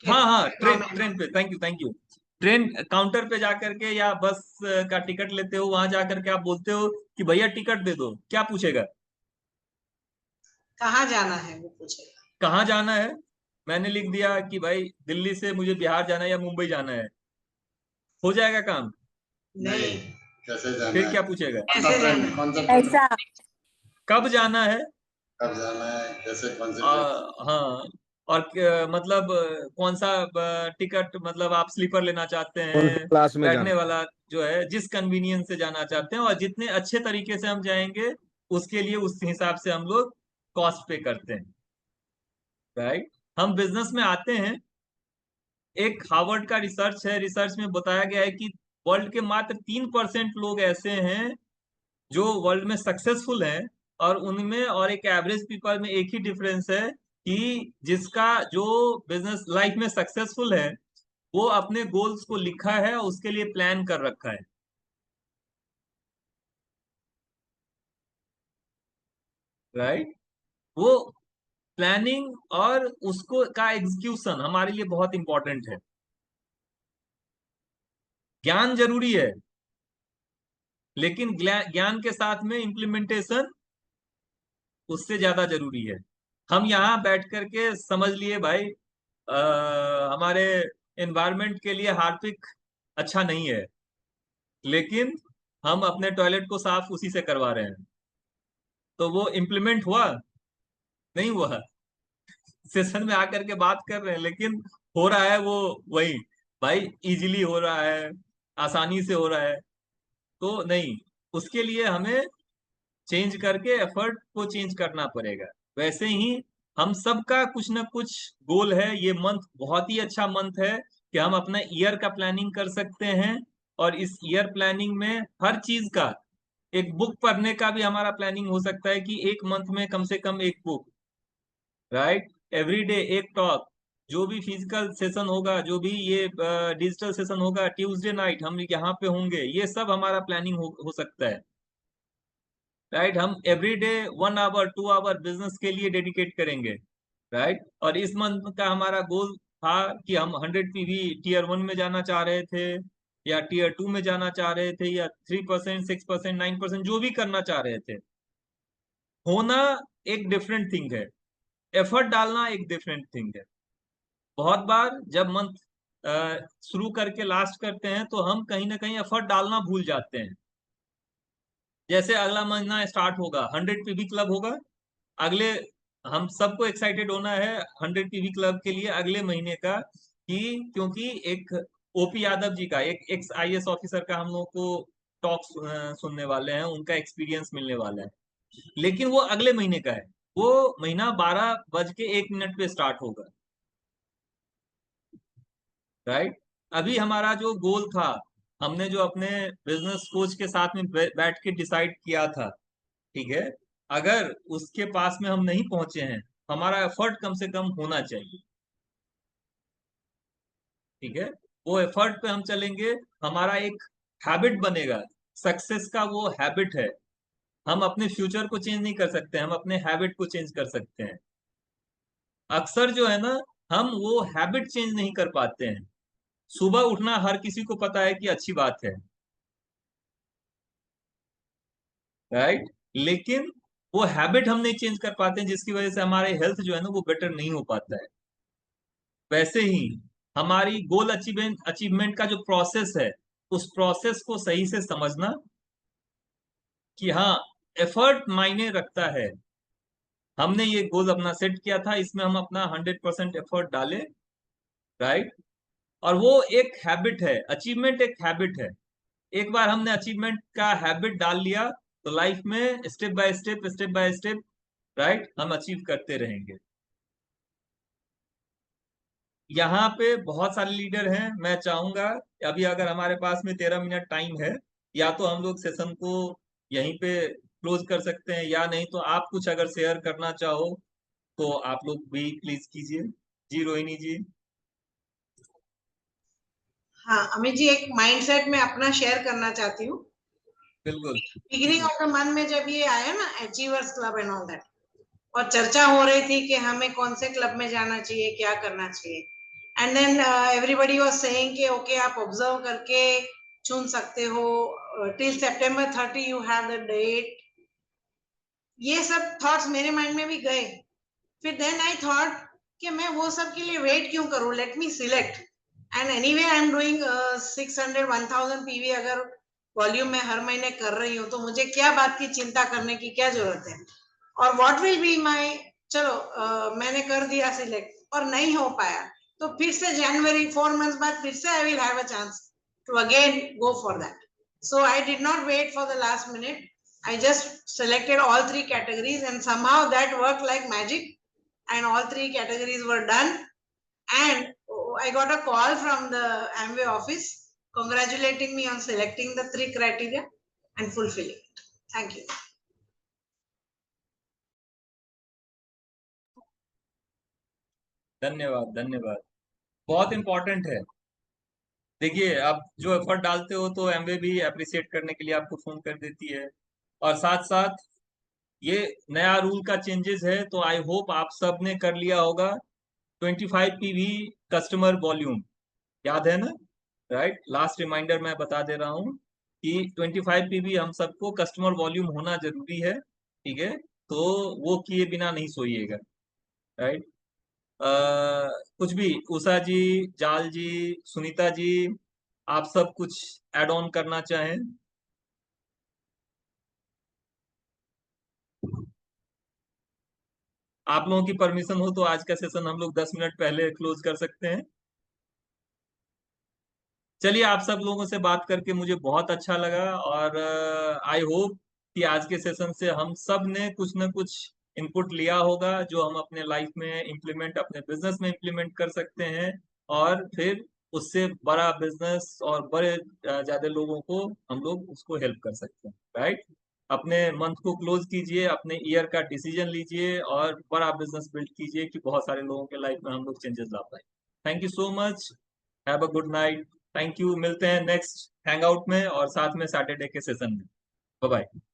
हाँ हाँ, ट्रेन पे, थैंक यू। ट्रेन काउंटर पे जाकर के या बस का टिकट लेते हो, वहां जाकर के आप बोलते हो कि भैया टिकट दे दो, क्या पूछेगा? कहाँ जाना है वो पूछेगा। कहाँ जाना है? मैंने लिख दिया कि भाई दिल्ली से मुझे बिहार जाना है या मुंबई जाना है, हो जाएगा काम? नहीं, कैसे जाना फिर है? क्या पूछेगा? कैसे जाना है? कौन सा ऐसा कब जाना है? कब जाना है, कैसे, कौन से हाँ, और मतलब कौन सा टिकट, मतलब आप स्लीपर लेना चाहते कौन सी हैं, क्लास में बैठने जाना? वाला जो है, जिस कन्वीनियंस से जाना चाहते हैं, और जितने अच्छे तरीके से हम जाएंगे उसके लिए उस हिसाब से हम लोग कॉस्ट पे करते हैं, राइट? हम बिजनेस में आते हैं, एक हार्वर्ड का रिसर्च है, रिसर्च में बताया गया है कि वर्ल्ड के मात्र 3% लोग ऐसे हैं जो वर्ल्ड में सक्सेसफुल हैं, और उनमें और एक एवरेज पीपल में एक ही डिफरेंस है कि जिसका जो बिजनेस लाइफ में सक्सेसफुल है वो अपने गोल्स को लिखा है और उसके लिए प्लान कर रखा है। राइट। वो प्लानिंग और उसको का एग्जीक्यूशन हमारे लिए बहुत इंपॉर्टेंट है। ज्ञान जरूरी है, लेकिन ज्ञान के साथ में इम्प्लीमेंटेशन उससे ज्यादा जरूरी है। हम यहाँ बैठ करके समझ लिए भाई हमारे एनवायरनमेंट के लिए हार्पिक अच्छा नहीं है, लेकिन हम अपने टॉयलेट को साफ उसी से करवा रहे हैं, तो वो इम्प्लीमेंट हुआ नहीं हुआ। सेशन में आकर के बात कर रहे हैं, लेकिन हो रहा है वो वही भाई, इजीली हो रहा है, आसानी से हो रहा है, तो नहीं, उसके लिए हमें चेंज करके एफर्ट को चेंज करना पड़ेगा। वैसे ही हम सबका कुछ ना कुछ गोल है। ये मंथ बहुत ही अच्छा मंथ है कि हम अपना ईयर का प्लानिंग कर सकते हैं, और इस ईयर प्लानिंग में हर चीज का, एक बुक पढ़ने का भी हमारा प्लानिंग हो सकता है कि एक मंथ में कम से कम एक बुक, राइट, एवरीडे एक टॉक, जो भी फिजिकल सेशन होगा, जो भी ये डिजिटल सेशन होगा, ट्यूसडे नाइट हम यहाँ पे होंगे, ये सब हमारा प्लानिंग हो सकता है, राइट। हम एवरीडे 1 आवर 2 आवर बिजनेस के लिए डेडिकेट करेंगे, राइट। और इस मंथ का हमारा गोल था कि हम 100 पीवी टीयर 1 में जाना चाह रहे थे, या टीयर 2 में जाना चाह रहे थे, या 3%, 6%, 9%, जो भी करना चाह रहे थे। होना एक डिफरेंट थिंग है, एफर्ट डालना एक डिफरेंट थिंग है। बहुत बार जब मंथ शुरू करके लास्ट करते हैं, तो हम कहीं ना कहीं एफर्ट डालना भूल जाते हैं। जैसे अगला महीना स्टार्ट होगा, 100 पीवी क्लब होगा, अगले, हम सबको एक्साइटेड होना है 100 पीवी क्लब के लिए अगले महीने का, कि क्योंकि एक ओपी यादव जी का, एक एक्स आईएएस ऑफिसर का हम लोग को टॉक सुनने वाले हैं, उनका एक्सपीरियंस मिलने वाला है, लेकिन वो अगले महीने का है। वो महीना 12:01 पे स्टार्ट होगा, राइट। अभी हमारा जो गोल था, हमने जो अपने बिजनेस कोच के साथ में बैठ के डिसाइड किया था, ठीक है, अगर उसके पास में हम नहीं पहुंचे हैं, हमारा एफर्ट कम से कम होना चाहिए, ठीक है। वो एफर्ट पे हम चलेंगे, हमारा एक हैबिट बनेगा। सक्सेस का वो हैबिट है। हम अपने फ्यूचर को चेंज नहीं कर सकते, हम अपने हैबिट को चेंज कर सकते हैं। अक्सर जो है ना, हम वो हैबिट चेंज नहीं कर पाते हैं। सुबह उठना हर किसी को पता है कि अच्छी बात है, राइट, लेकिन वो हैबिट हम नहीं चेंज कर पाते हैं, जिसकी वजह से हमारे हेल्थ जो है ना वो बेटर नहीं हो पाता है। वैसे ही हमारी गोल अचीवमेंट का जो प्रोसेस है, उस प्रोसेस को सही से समझना कि हाँ, एफर्ट मायने रखता है। हमने ये गोल अपना सेट किया था, इसमें हम अपना 100% एफर्ट डालें, राइट। और वो एक हैबिट है, अचीवमेंट एक हैबिट है। एक बार हमने अचीवमेंट का हैबिट डाल लिया, तो लाइफ में स्टेप बाय स्टेप, राइट, हम अचीव करते रहेंगे। यहाँ पे बहुत सारे लीडर हैं। मैं चाहूंगा अभी, अगर हमारे पास में 13 मिनट टाइम है, या तो हम लोग सेशन को यहीं पे क्लोज कर सकते हैं, या नहीं तो आप कुछ अगर शेयर करना चाहो तो आप लोग भी प्लीज कीजिए। जी रोहिणी जी। हाँ अमित जी, एक माइंडसेट में अपना शेयर करना चाहती हूँ। बिल्कुल। बिगिनिंग ऑफ द मंथ में जब ये आया ना, achievers club and all that, और चर्चा हो रही थी कि हमें कौन से क्लब में जाना चाहिए, क्या करना चाहिए, and then everybody was saying कि ओके आप ऑब्जर्व करके चुन सकते हो, till September 30 you have the date. ये सब थॉट्स मेरे माइंड में भी गए। फिर देन आई थॉट कि मैं वो सब के लिए वेट क्यों करूं, let me select. And anyway I am doing 600 1000 PV अगर वॉल्यूम में हर महीने कर रही हूँ, तो मुझे क्या बात की चिंता करने की क्या जरूरत है। और व्हाट विल बी माय, चलो मैंने कर दिया सिलेक्ट और नहीं हो पाया, तो फिर से जनवरी 4 मंथ्स बाद फिर से I will have a chance to again go for that. So I did not wait for the last minute. I just selected all 3 categories, and somehow that worked like magic, and all 3 categories were done. And I got a call from the Amway office congratulating me on selecting the 3 criteria and fulfilling it. Thank you. धन्यवाद, धन्यवाद, बहुत important है। देखिए, आप जो effort डालते हो तो एमवे भी अप्रिशिएट करने के लिए आपको फोन कर देती है, और साथ साथ ये नया रूल का चेंजेस है, तो आई होप आप सब ने कर लिया होगा। 25 पीवी कस्टमर वॉल्यूम याद है ना? राइट, लास्ट रिमाइंडर मैं बता दे रहा हूँ कि 25 पीवी हम सबको कस्टमर वॉल्यूम होना जरूरी है, ठीक है? तो वो किए बिना नहीं सोइएगा, राइट? कुछ भी, उषा जी, जाल जी, सुनीता जी, आप सब कुछ ऐड ऑन करना चाहें? आप लोगों की परमिशन हो तो आज का सेशन हम लोग 10 मिनट पहले क्लोज कर सकते हैं। चलिए, आप सब लोगों से बात करके मुझे बहुत अच्छा लगा, और आई होप कि आज के सेशन से हम सब ने कुछ ना कुछ इनपुट लिया होगा जो हम अपने लाइफ में इम्प्लीमेंट, अपने बिजनेस में इम्प्लीमेंट कर सकते हैं, और फिर उससे बड़ा बिजनेस और बड़े ज्यादा लोगों को हम लोग उसको हेल्प कर सकते हैं, राइट? अपने मंथ को क्लोज कीजिए, अपने ईयर का डिसीजन लीजिए, और बड़ा बिजनेस बिल्ड कीजिए कि बहुत सारे लोगों के लाइफ में हम लोग चेंजेस ला पाए। Thank you so much, have a good night. Thank you, मिलते हैं नेक्स्ट हैंगआउट में और साथ में सैटरडे के सेशन में। Bye bye.